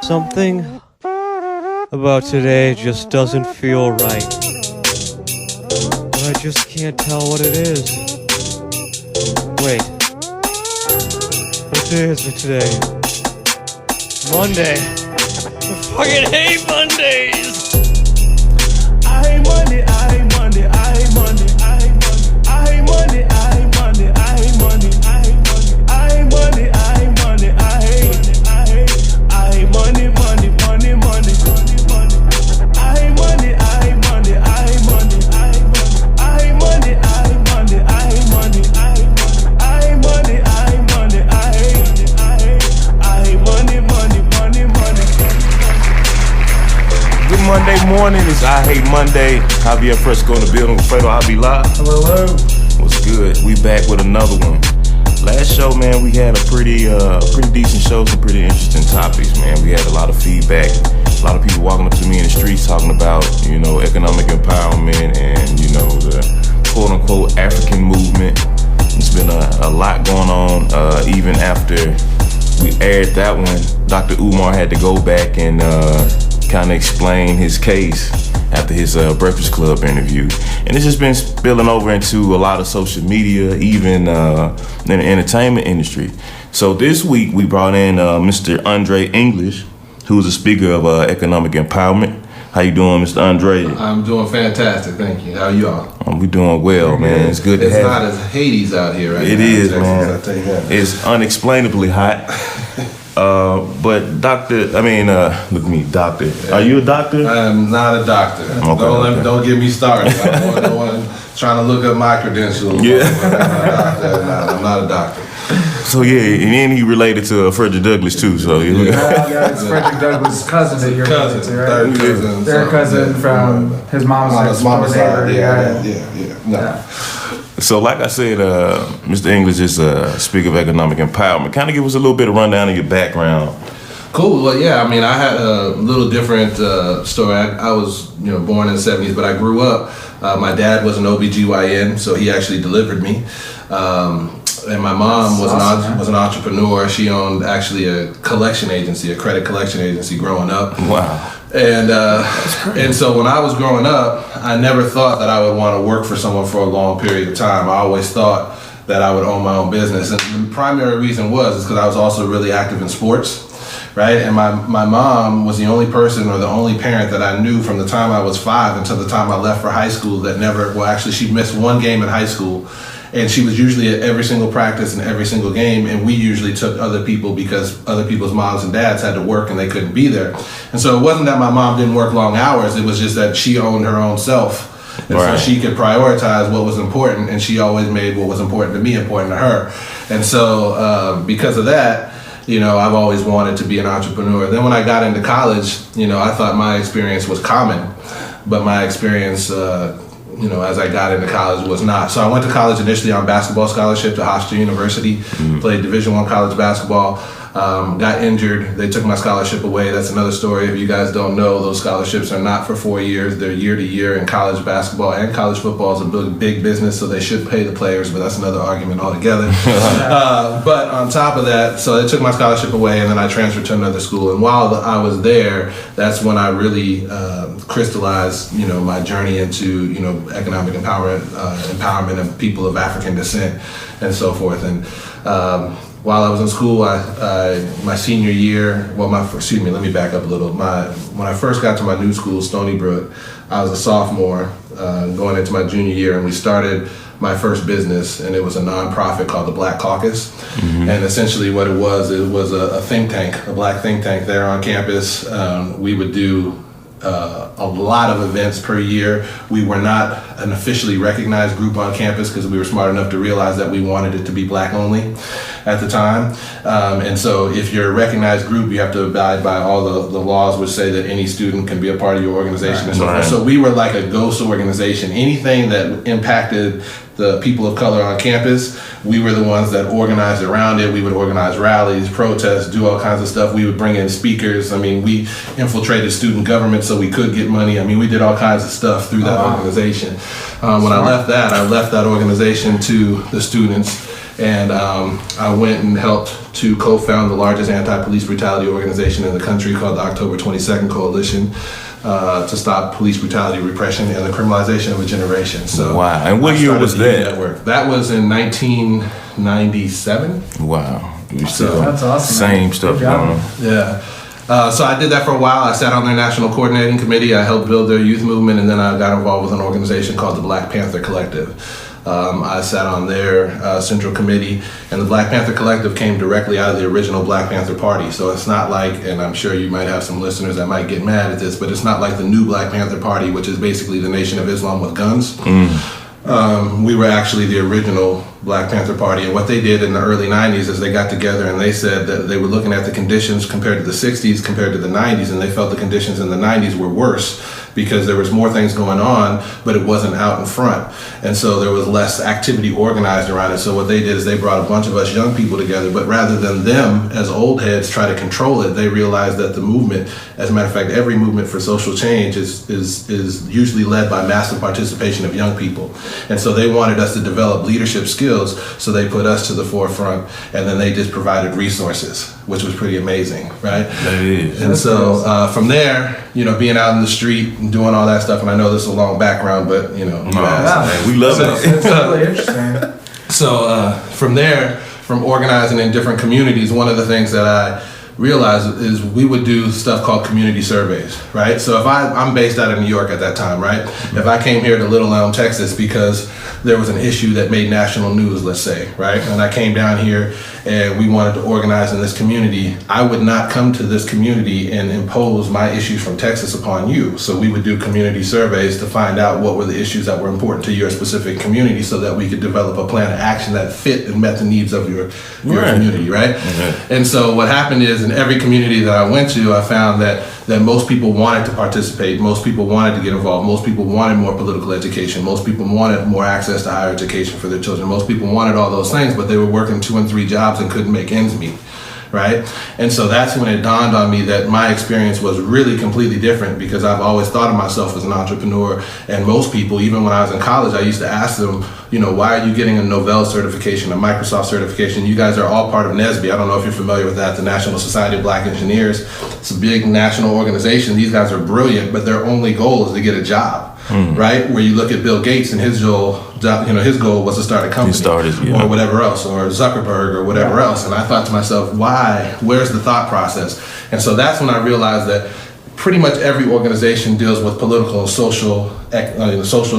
Something about today just doesn't feel right. But I just can't tell what it is. Wait. What day is it today? Monday. I fucking hate Mondays! I hate Monday, I hate Monday, I hate Monday, I hate Monday, I hate Monday, I hate Monday, I hate Monday, I hate Monday, I hate Monday, I hate Monday, Monday, Monday, Monday, I hate Monday, I hate Monday, I hate Monday, I hate Monday, I hate Monday, I hate Monday, I hate Monday, I hate Monday, I hate Monday, Monday, Monday, Monday. Good Monday morning. It's I Hate Monday. Javier, Fresco in the building. Fredo, I'll be live. Hello. What's good? We back with another one. Last show, man, we had a pretty decent show, some pretty interesting topics, man. We had a lot of feedback. A lot of people walking up to me in the streets talking about, economic empowerment and, the quote-unquote African movement. It's been a lot going on. Even after we aired that one, Dr. Umar had to go back and kind of explain his case after his Breakfast Club interview. And it's just been spilling over into a lot of social media, even in the entertainment industry. So this week we brought in Mr. Andre English, who's a speaker of economic empowerment. How you doing, Mr. Andre? I'm doing fantastic, thank you. How are you all? We doing well, man. It's good to have you. It's not as Hades out here right now. It is, Texas, man. I'll tell you that. It's unexplainably hot. But doctor, look at me, doctor. Are you a doctor? I am not a doctor. Okay. Don't get me started. I don't want trying to look up my credentials. Yeah. I'm not a doctor. So yeah, and then he related to Frederick Douglass too. So Yeah, it's Frederick Douglass' cousin that you're related to, right? Third cousin. Their cousin from his mom's side. neighbor. Yeah. No. So like I said, Mr. English is a speaker of economic empowerment. Kind of give us a little bit of rundown of your background. Cool. Well, yeah. I mean, I had a little different story. I was, born in the '70s, but I grew up. My dad was an OBGYN, so he actually delivered me. And my mom was an entrepreneur. She owned actually a collection agency, a credit collection agency, growing up. Wow. And so when I was growing up, I never thought that I would want to work for someone for a long period of time. I always thought that I would own my own business. And the primary reason was because I was also really active in sports, right? And my mom was the only person or the only parent that I knew from the time I was 5 until the time I left for high school that she missed one game in high school. And she was usually at every single practice and every single game, and we usually took other people because other people's moms and dads had to work and they couldn't be there. And so it wasn't that my mom didn't work long hours, it was just that she owned her own self. And right. So she could prioritize what was important, and she always made what was important to me important to her. And so because of that, I've always wanted to be an entrepreneur. Then when I got into college, I thought my experience was common, but my experience as I got into college was not. So I went to college initially on basketball scholarship to Hofstra University, played Division I college basketball, got injured. They took my scholarship away. That's another story. If you guys don't know, those scholarships are not for 4 years. They're year to year, and college basketball and college football is a big business, so they should pay the players, but that's another argument altogether. But on top of that, so they took my scholarship away, and then I transferred to another school. And while I was there, that's when I really crystallized, my journey into, economic empowerment of people of African descent and so forth. And while I was in school, my senior year, let me back up a little. When I first got to my new school, Stony Brook, I was a sophomore going into my junior year, and we started my first business, and it was a nonprofit called the Black Caucus. Mm-hmm. And essentially what it was a think tank, a black think tank there on campus. We would do a lot of events per year. We were not an officially recognized group on campus because we were smart enough to realize that we wanted it to be black only at the time. And so if you're a recognized group, you have to abide by all the laws which say that any student can be a part of your organization and so forth. So we were like a ghost organization. Anything that impacted the people of color on campus, we were the ones that organized around it. We would organize rallies, protests, do all kinds of stuff. We would bring in speakers. I mean, we infiltrated student government so we could get money. I mean, we did all kinds of stuff through that organization. When I left that organization to the students. And I went and helped to co-found the largest anti-police brutality organization in the country called the October 22nd Coalition to stop police brutality, repression, and the criminalization of a generation. So wow. And what year was that? Network. That was in 1997. Wow. So that's awesome. Same man. stuff Good going on. job. yeah. So I did that for a while. I sat on their national coordinating committee. I helped build their youth movement, and then I got involved with an organization called the Black Panther Collective. I sat on their central committee, and the Black Panther Collective came directly out of the original Black Panther Party. So it's not like, and I'm sure you might have some listeners that might get mad at this, but it's not like the new Black Panther Party, which is basically the Nation of Islam with guns. We were actually the original Black Panther Party, and what they did in the early 90s is they got together and they said that they were looking at the conditions compared to the 60s, compared to the 90s, and they felt the conditions in the 90s were worse because there was more things going on, but it wasn't out in front. And so there was less activity organized around it. So what they did is they brought a bunch of us young people together, but rather than them as old heads try to control it, they realized that the movement, as a matter of fact, every movement for social change is usually led by massive participation of young people. And so they wanted us to develop leadership skills, so they put us to the forefront, and then they just provided resources, which was pretty amazing, right? That is. And so from there, being out in the street and doing all that stuff, and I know this is a long background, but you asked. Man, we love it. It's really interesting. So from there, from organizing in different communities, one of the things that I realized is we would do stuff called community surveys, right? So if I'm based out of New York at that time, right? If I came here to Little Elm, Texas, because there was an issue that made national news, let's say, right? And I came down here and we wanted to organize in this community, I would not come to this community and impose my issues from Texas upon you. So we would do community surveys to find out what were the issues that were important to your specific community so that we could develop a plan of action that fit and met the needs of your community, right? And so what happened is in every community that I went to, I found that most people wanted to participate, most people wanted to get involved, most people wanted more political education, most people wanted more access to higher education for their children, most people wanted all those things, but they were working 2 and 3 jobs and couldn't make ends meet, right? And so that's when it dawned on me that my experience was really completely different, because I've always thought of myself as an entrepreneur, and most people, even when I was in college, I used to ask them, why are you getting a Novell certification, a Microsoft certification? You guys are all part of NSBE. I don't know if you're familiar with that, the National Society of Black Engineers. It's a big national organization. These guys are brilliant, but their only goal is to get a job, right? Where you look at Bill Gates and his goal, his goal was to start a company or whatever else, or Zuckerberg or whatever else. And I thought to myself, why? Where's the thought process? And so that's when I realized that pretty much every organization deals with political and social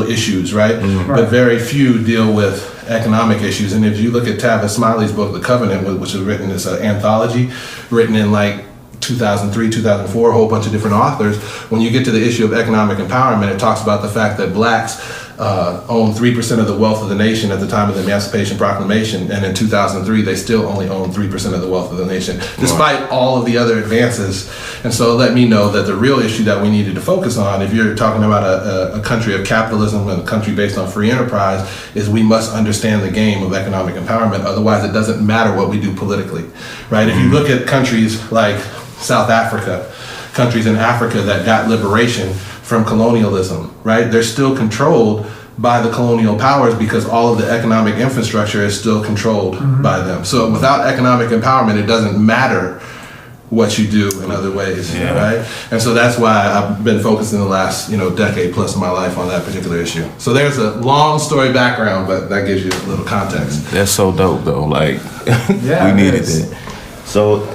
issues, right? But very few deal with economic issues. And if you look at Tavis Smiley's book, The Covenant, which was written as an anthology, written in like 2003, 2004, a whole bunch of different authors, when you get to the issue of economic empowerment, it talks about the fact that blacks own 3% of the wealth of the nation at the time of the Emancipation Proclamation, and in 2003 they still only own 3% of the wealth of the nation, despite all of the other advances. And so it let me know that the real issue that we needed to focus on, if you're talking about a country of capitalism and a country based on free enterprise, is we must understand the game of economic empowerment. Otherwise it doesn't matter what we do politically, right? If you look at countries like South Africa, countries in Africa that got liberation from colonialism, right? They're still controlled by the colonial powers because all of the economic infrastructure is still controlled by them. So without economic empowerment, it doesn't matter what you do in other ways, right? And so that's why I've been focusing the last, decade plus of my life on that particular issue. So there's a long story background, but that gives you a little context. That's so dope, though. Like, Yeah, we it needed is. that. So,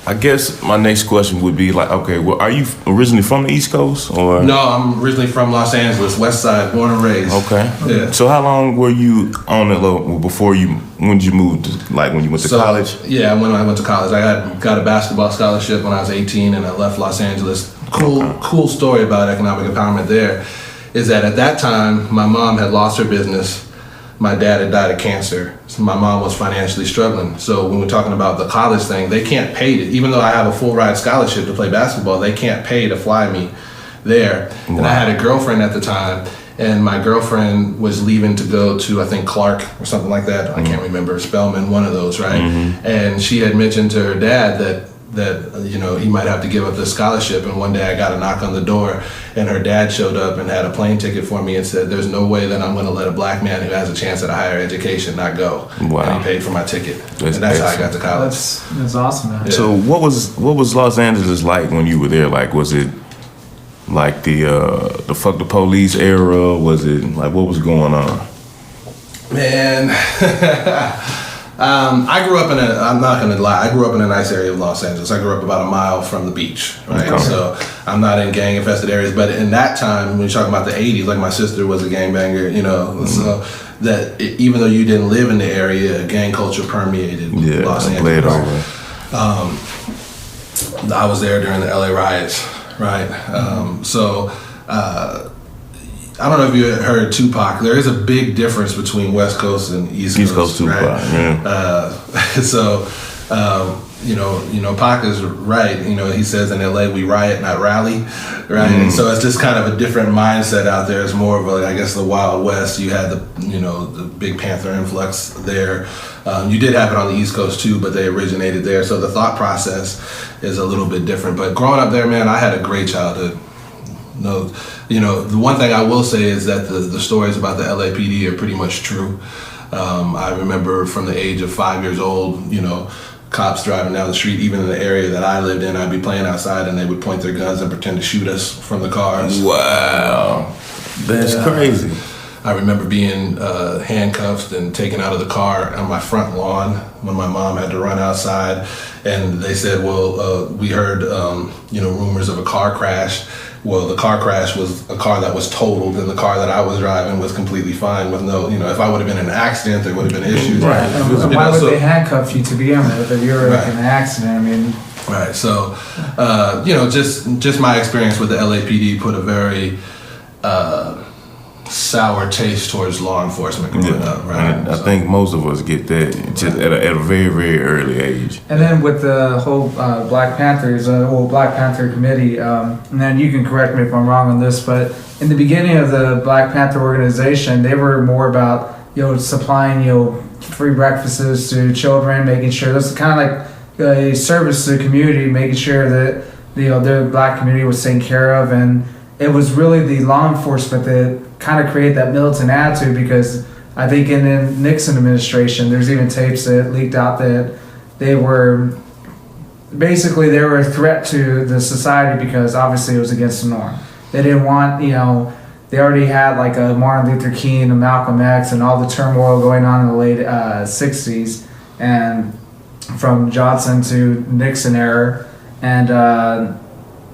I guess my next question would be like, okay, well, are you originally from the East Coast, or? No, I'm originally from Los Angeles, West Side, born and raised. Okay. Yeah. So how long were you on it before when did you move to, like when you went to college? Yeah, when I went to college. I got a basketball scholarship when I was 18 and I left Los Angeles. Cool story about economic empowerment there is that at that time, my mom had lost her business. My dad had died of cancer. So my mom was financially struggling. So when we're talking about the college thing, they can't pay to, even though I have a full ride scholarship to play basketball, they can't pay to fly me there. Wow. And I had a girlfriend at the time, and my girlfriend was leaving to go to, I think, Clark or something like that. I can't remember, Spelman, one of those, right? And she had mentioned to her dad that he might have to give up the scholarship. And one day I got a knock on the door, and her dad showed up and had a plane ticket for me and said, "There's no way that I'm going to let a black man who has a chance at a higher education not go." Wow. And he paid for my ticket, That's and that's how I excellent. got to college. That's awesome, man. Yeah. So what was Los Angeles like when you were there? Like, was it like the fuck the police era? Was it like, what was going on? Man, I grew up I'm not gonna lie, I grew up in a nice area of Los Angeles. I grew up about a mile from the beach, right? Okay. So I'm not in gang infested areas, but in that time, when you're talking about the 80s, like my sister was a gangbanger, so that even though you didn't live in the area, gang culture permeated Los Angeles. Played over. I was there during the LA riots, right? I don't know if you heard Tupac. There is a big difference between West Coast and East Coast, Tupac, right? Yeah. Pac is right. He says in LA we riot, not rally, right? And so it's just kind of a different mindset out there. It's more of I guess the Wild West. You had the big Panther influx there. You did have it on the East Coast too, but they originated there. So the thought process is a little bit different. But growing up there, man, I had a great childhood. The one thing I will say is that the stories about the LAPD are pretty much true. I remember from the age of 5 years old, cops driving down the street, even in the area that I lived in, I'd be playing outside and they would point their guns and pretend to shoot us from the cars. Wow, that's crazy. I remember being handcuffed and taken out of the car on my front lawn when my mom had to run outside, and they said, "Well, we heard rumors of a car crash." Well, the car crash was a car that was totaled, and the car that I was driving was completely fine with no, if I would have been in an accident, there would have been issues. Right. And why would they handcuff you to begin with if you were in an accident? I mean. Right. So, just my experience with the LAPD put a very sour taste towards law enforcement growing up, right? I think most of us get that just at a very, very early age. And then with the whole Black Panther committee, and then you can correct me if I'm wrong on this, but in the beginning of the Black Panther organization, they were more about supplying free breakfasts to children, making sure this is kind of like a service to the community, making sure that the Black community was taken care of, and it was really the law enforcement that kind of created that militant attitude, because I think in the Nixon administration, there's even tapes that leaked out that they were a threat to the society because obviously it was against the norm. They didn't want, they already had like a Martin Luther King and Malcolm X and all the turmoil going on in the late 60s, and from Johnson to Nixon era, and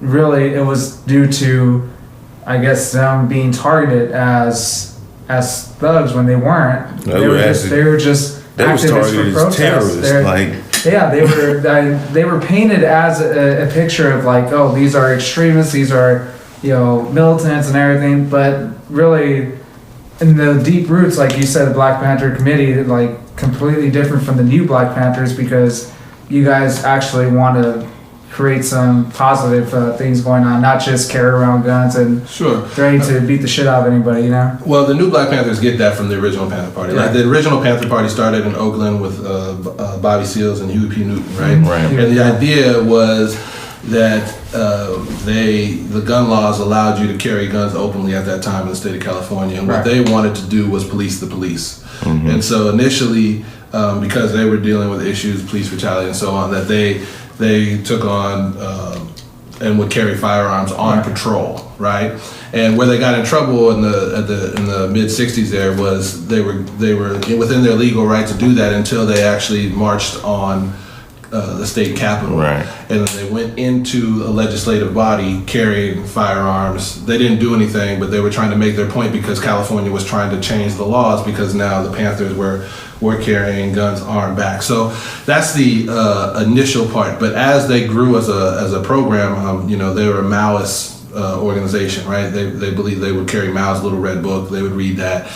really it was due to, I guess, them being targeted as thugs when they weren't. They were just activists for protest. They were painted as a picture of like, oh, these are extremists, these are militants and everything. But really, in the deep roots, like you said, the Black Panther Committee, like completely different from the new Black Panthers, because you guys actually want to create some positive things going on, not just carry around guns and ready to beat the shit out of anybody, Well, the new Black Panthers get that from the original Panther Party. Yeah. Like the original Panther Party started in Oakland with Bobby Seals and Huey P. Newton, right? Right. And the idea was that the gun laws allowed you to carry guns openly at that time in the state of California, and what they wanted to do was police the police. Mm-hmm. And so initially, because they were dealing with issues, police brutality and so on, that they took on and would carry firearms on patrol, right? And where they got in trouble in the mid '60s there was they were within their legal right to do that until they actually marched on the state capitol, right? And then they went into a legislative body carrying firearms. They didn't do anything, but they were trying to make their point because California was trying to change the laws because now the Panthers were carrying guns armed back. So that's the initial part. But as they grew as a program, they were a Maoist organization, right? They believed they would carry Mao's Little Red Book. They would read that.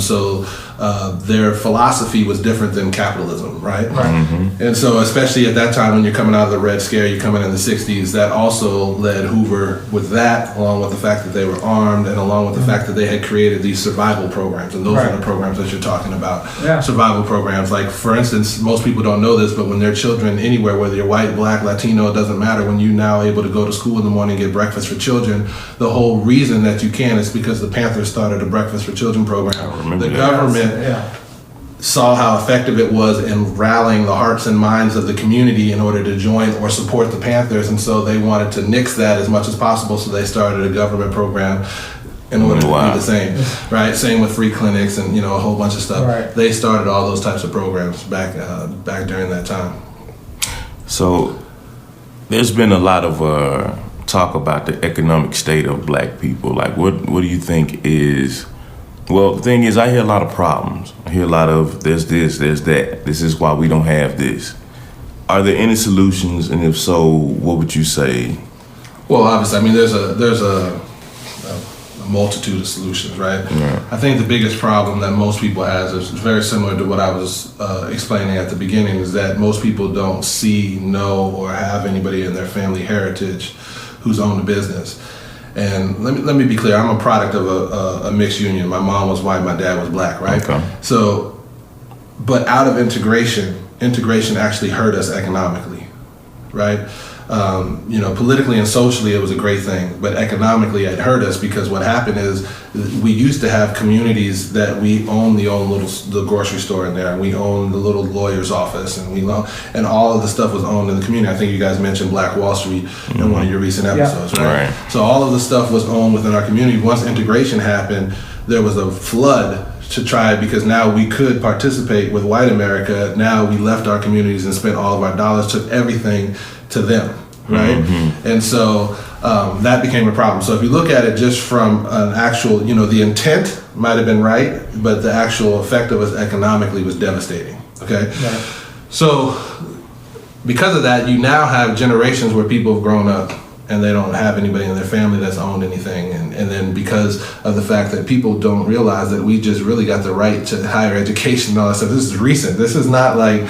So their philosophy was different than capitalism, right? Right. And so, especially at that time when you're coming out of the Red Scare, you're coming in the 60s, that also led Hoover with that, along with the fact that they were armed and along with the fact that they had created these survival programs. And those Right. are the programs that you're talking about. Yeah. Survival programs. Like, for instance, most people don't know this, but when their children anywhere, whether you're white, black, Latino, it doesn't matter, when you now able to go to school in the morning and get breakfast for children, the whole reason that you can is because the Panthers started a breakfast for children program. remember The that. government Yeah. saw how effective it was in rallying the hearts and minds of the community in order to join or support the Panthers, and so they wanted to nix that as much as possible, so they started a government program in order to Wow. do the same, right? Same with free clinics and, a whole bunch of stuff. Right. They started all those types of programs back during that time. So there's been a lot of talk about the economic state of black people. Like, what do you think is? Well, the thing is, I hear a lot of problems. I hear a lot of there's this, there's that. This is why we don't have this. Are there any solutions? And if so, what would you say? Well, obviously, I mean, there's a multitude of solutions, right? Yeah. I think the biggest problem that most people has is very similar to what I was explaining at the beginning, is that most people don't see, know, or have anybody in their family heritage who's owned a business. And let me be clear, I'm a product of a mixed union. My mom was white, my dad was black, right? Okay. So, but out of integration actually hurt us economically, right? Politically and socially it was a great thing, but economically it hurt us because what happened is we used to have communities that we own the grocery store in there, and we own the little lawyer's office, and all of the stuff was owned in the community. I think you guys mentioned Black Wall Street in one of your recent episodes, right? Right. So all of the stuff was owned within our community. Once integration happened, there was a flood to try, because now we could participate with white America. Now we left our communities and spent all of our dollars, took everything to them, right? And so that became a problem. So if you look at it just from an actual, the intent might have been right, but the actual effect of it economically was devastating, okay? Right. So because of that, you now have generations where people have grown up and they don't have anybody in their family that's owned anything. And then because of the fact that people don't realize that we just really got the right to higher education and all that stuff, this is recent. This is not like,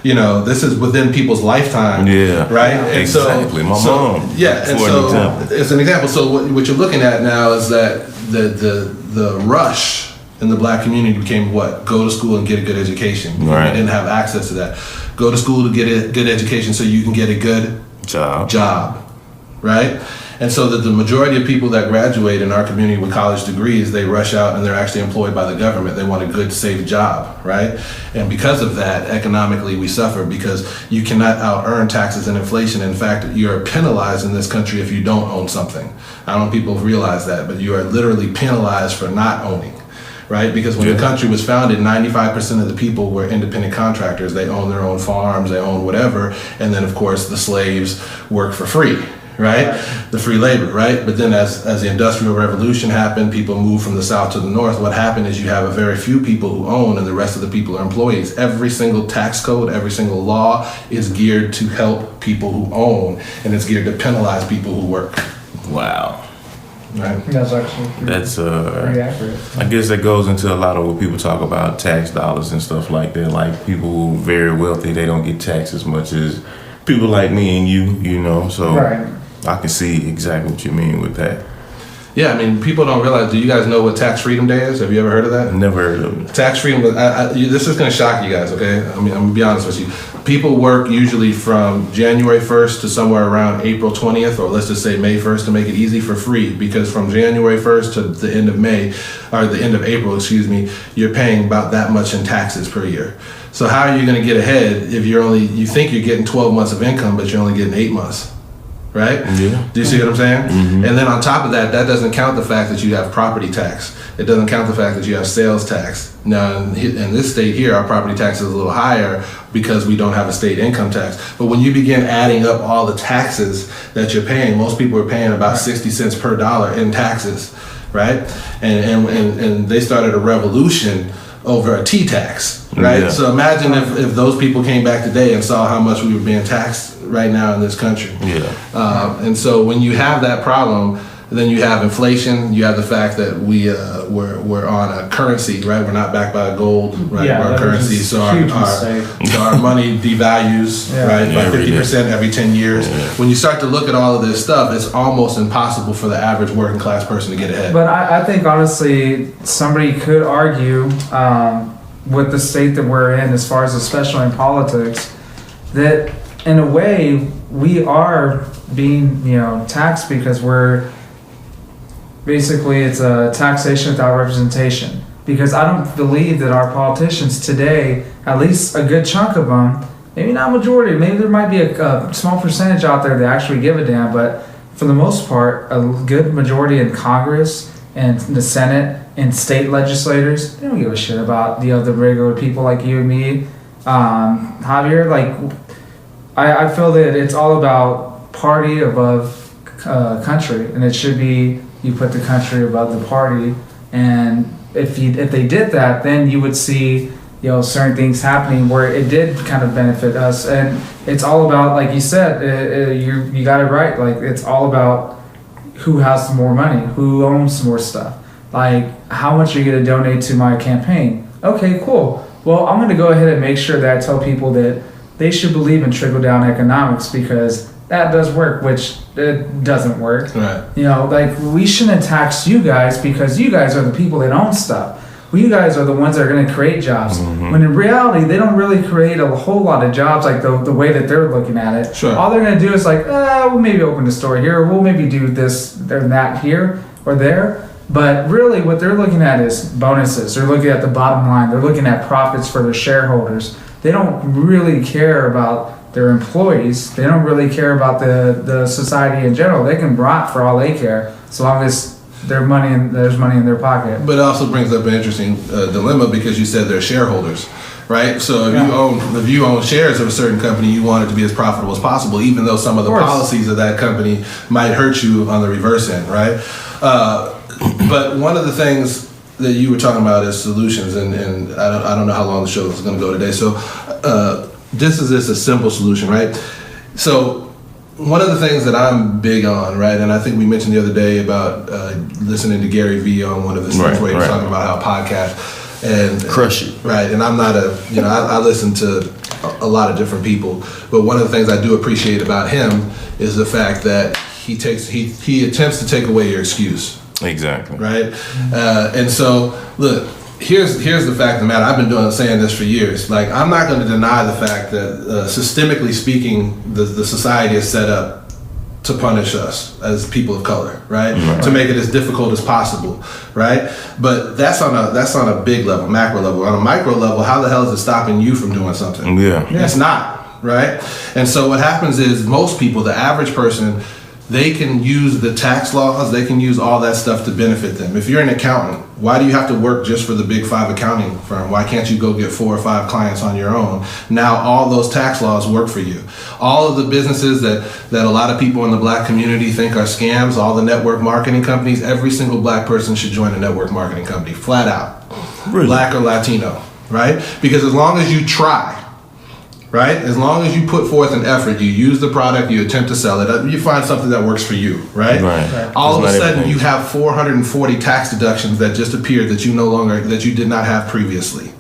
this is within people's lifetime. Yeah. Right? And Exactly. My mom. Yeah. And for an so example. it's an example. So what you're looking at now is that the rush in the black community became what? Go to school and get a good education. Right. They didn't have access to that. Go to school to get a good education so you can get a good job, right? And so that the majority of people that graduate in our community with college degrees, they rush out and they're actually employed by the government. They want a good, safe job, right? And because of that, economically we suffer, because you cannot out-earn taxes and inflation. In fact, you're penalized in this country if you don't own something. I don't know if people realize that, but you are literally penalized for not owning. Right? Because when the country was founded, 95% of the people were independent contractors. They owned their own farms, they owned whatever. And then, of course, the slaves worked for free, right? The free labor, right? But then as the Industrial Revolution happened, people moved from the South to the North. What happened is you have a very few people who own, and the rest of the people are employees. Every single tax code, every single law is geared to help people who own, and it's geared to penalize people who work, Wow. right? That's actually That's pretty accurate. I guess that goes into a lot of what people talk about, tax dollars and stuff like that. Like, people who are very wealthy, they don't get taxed as much as people like me and you, so Right. I can see exactly what you mean with that. Yeah, I mean, people don't realize, do you guys know what Tax Freedom Day is? Have you ever heard of that? I never heard of it. Tax freedom, this is going to shock you guys, okay? I mean, I'm going to be honest with you. People work usually from January 1st to somewhere around April 20th, or let's just say May 1st, to make it easy, for free, because from January 1st to the end of May, or the end of April, you're paying about that much in taxes per year. So how are you going to get ahead if you think you're getting 12 months of income, but you're only getting 8 months? Right? Yeah. Do you see what I'm saying? And then on top of that, that doesn't count the fact that you have property tax. It doesn't count the fact that you have sales tax. Now, in this state here, our property tax is a little higher because we don't have a state income tax. But when you begin adding up all the taxes that you're paying, most people are paying about 60 cents per dollar in taxes, right? And they started a revolution over a tea tax, right? Yeah. So imagine if those people came back today and saw how much we were being taxed right now in this country. Yeah. And so when you have that problem, then you have inflation. You have the fact that we're on a currency, right? We're not backed by gold, right? Yeah, we're that a currency, was a so huge our mistake. so our money devalues, Yeah. right, by Every day. 50% every 10 years. Yeah. When you start to look at all of this stuff, it's almost impossible for the average working class person to get ahead. But I think honestly, somebody could argue with the state that we're in, as far as especially in politics, that in a way we are being taxed because we're basically it's a taxation without representation. Because I don't believe that our politicians today, at least a good chunk of them, maybe not majority, maybe there might be a small percentage out there that actually give a damn, but for the most part, a good majority in Congress and the Senate and state legislators, they don't give a shit about the regular people like you and me. Javier, like, I feel that it's all about party above country, and it should be you put the country above the party. And if they did that, then you would see certain things happening where it did kind of benefit us. And it's all about, like you said, you got it right. Like, it's all about who has more money, who owns more stuff. Like, how much are you going to donate to my campaign? Okay, cool. Well, I'm going to go ahead and make sure that I tell people that they should believe in trickle-down economics, because that does work, which it doesn't work. Right. Like, we shouldn't tax you guys because you guys are the people that own stuff. Well, you guys are the ones that are going to create jobs. When in reality, they don't really create a whole lot of jobs like the way that they're looking at it. Sure. All they're going to do is like, we'll maybe open a store here, or we'll maybe do this or that here or there. But really what they're looking at is bonuses. They're looking at the bottom line. They're looking at profits for their shareholders. They don't really care about their employees. They don't really care about the society in general. They can rot for all they care, as long as there's money in their pocket. But it also brings up an interesting dilemma, because you said they're shareholders, right? So if you own shares of a certain company, you want it to be as profitable as possible, even though some of the policies of that company might hurt you on the reverse end, right? But one of the things that you were talking about is solutions, and I don't know how long the show is going to go today. So this is just a simple solution, right? So one of the things that I'm big on, right, and I think we mentioned the other day about listening to Gary Vee on one of his things where he was talking about how podcasts and crush it, right. And I'm not I listen to a lot of different people, but one of the things I do appreciate about him is the fact that he attempts to take away your excuse. Exactly. Right. And so look, here's the fact of the matter. I've been saying this for years. Like, I'm not going to deny the fact that systemically speaking, the society is set up to punish us as people of color, right? To make it as difficult as possible, right? But that's on a big level, macro level. On a micro level, how the hell is it stopping you from doing something? Yeah. It's not, right? And so what happens is most people, the average person, they can use the tax laws, they can use all that stuff to benefit them. If you're an accountant, why do you have to work just for the big 5 accounting firm? Why can't you go get 4 or 5 clients on your own? Now all those tax laws work for you. All of the businesses that a lot of people in the black community think are scams, all the network marketing companies, every single black person should join a network marketing company, flat out. Really? Black or Latino, right? Because as long as you try, right? As long as you put forth an effort, you use the product, you attempt to sell it, you find something that works for you, right? All of a sudden, you have 440 tax deductions that just appeared that you did not have previously,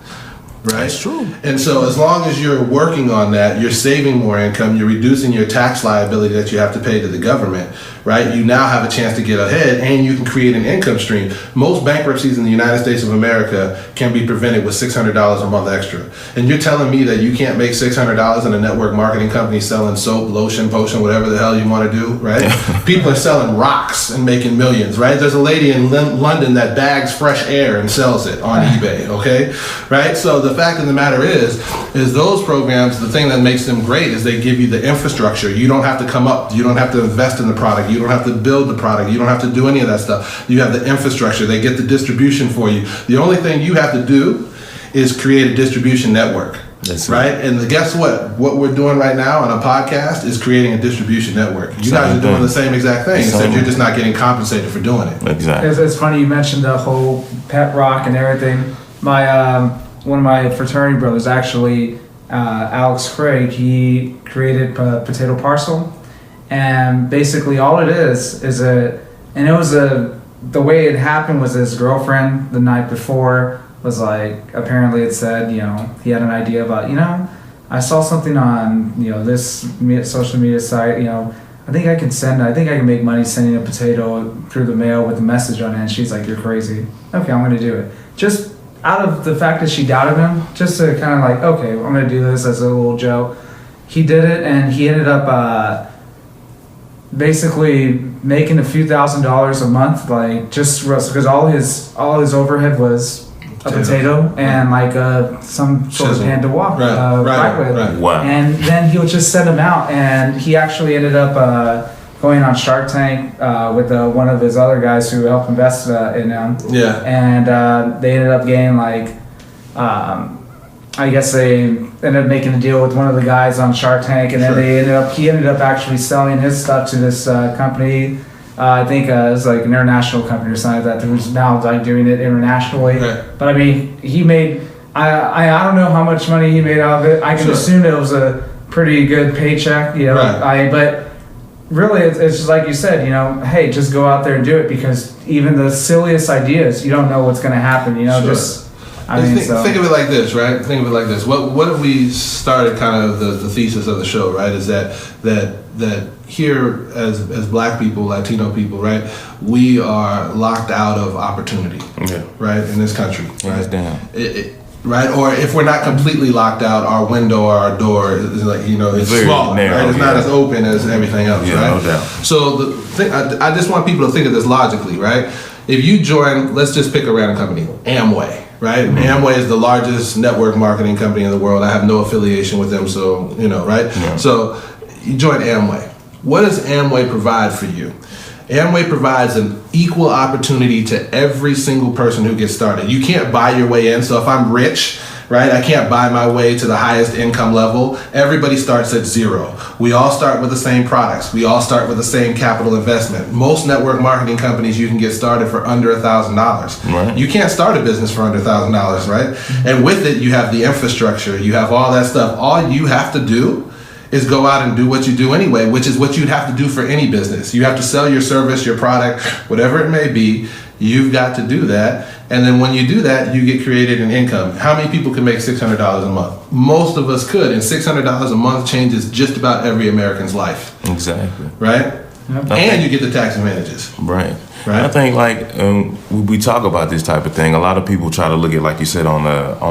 right? That's true. And so as long as you're working on that, you're saving more income, you're reducing your tax liability that you have to pay to the government, right? You now have a chance to get ahead, and you can create an income stream. Most bankruptcies in the United States of America can be prevented with $600 a month extra. And you're telling me that you can't make $600 in a network marketing company selling soap, lotion, potion, whatever the hell you want to do, right? People are selling rocks and making millions, right? There's a lady in London that bags fresh air and sells it on eBay, okay? Right? So the fact of the matter is those programs, the thing that makes them great is they give you the infrastructure. You don't have to come up, you don't have to invest in the product, you don't have to build the product, you don't have to do any of that stuff. You have the infrastructure, they get the distribution for you. The only thing you have to do is create a distribution network. That's right? And guess what? What we're doing right now on a podcast is creating a distribution network. You guys are doing the same exact thing, except you're just not getting compensated for doing it. Exactly. It's funny you mentioned the whole pet rock and everything. My one of my fraternity brothers, actually, Alex Craig, he created Potato Parcel, and basically all it is a And it was the way it happened was his girlfriend the night before was like, apparently it said, you know, he had an idea about, you know, I saw something on, you know, this social media site, you know, I think I can make money sending a potato through the mail with a message on it. And she's like, you're crazy. Okay, I'm going to do it. Just out of the fact that she doubted him, just to kind of like, okay, I'm going to do this as a little joke. He did it, and he ended up basically making a few $1,000s a month, like just because all his overhead was a potato and like some sort of hand to walk right with. Wow. And then he would just send them out, and he actually ended up going on Shark Tank with one of his other guys who helped invest in him. Yeah. And they ended up getting like, I guess they ended up making a deal with one of the guys on Shark Tank, and then he ended up actually selling his stuff to this company. I think it's like an international company or something like that, who's now like doing it internationally. Right. But I mean, he made, I don't know how much money he made out of it. I can assume it was a pretty good paycheck, you know. Right. But really, it's just like you said, you know, hey, just go out there and do it, because even the silliest ideas, you don't know what's going to happen, you know. Think of it like this, right? Think of it like this. What if we started kind of the thesis of the show, right? Is that here as Black people, Latino people, right? We are locked out of opportunity, right, in this country, right? Right, or if we're not completely locked out, our window or our door is like, you know, it's small, narrow, right? It's not as open as everything else, right? No doubt. So the thing, I just want people to think of this logically, right? If you join, let's just pick a random company, Amway. Right? Mm-hmm. Amway is the largest network marketing company in the world. I have no affiliation with them, so, you know, right? Yeah. So you join Amway. What does Amway provide for you? Amway provides an equal opportunity to every single person who gets started. You can't buy your way in. So if I'm rich, right, I can't buy my way to the highest income level. Everybody starts at zero. We all start with the same products. We all start with the same capital investment. Most network marketing companies, you can get started for under $1,000. Right. You can't start a business for under $1,000, right? Mm-hmm. And with it, you have the infrastructure. You have all that stuff. All you have to do is go out and do what you do anyway, which is what you'd have to do for any business. You have to sell your service, your product, whatever it may be. You've got to do that. And then when you do that, you get created an income. How many people can make $600 a month? Most of us could. And $600 a month changes just about every American's life. Exactly. Right? Yep. And you get the tax advantages. Right. I think like we talk about this type of thing. A lot of people try to look at, like you said, on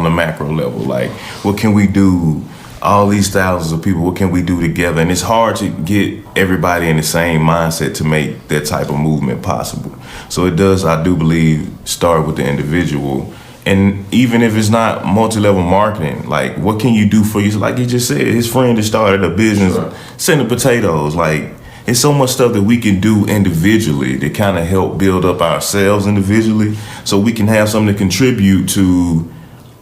the macro level. Like, what can we do? All these thousands of people, what can we do together? And it's hard to get everybody in the same mindset to make that type of movement possible. So it does, I do believe, start with the individual. And even if it's not multi-level marketing, like, what can you do for you? Like he just said, his friend just started a business selling potatoes. Like, it's so much stuff that we can do individually to kind of help build up ourselves individually, so we can have something to contribute to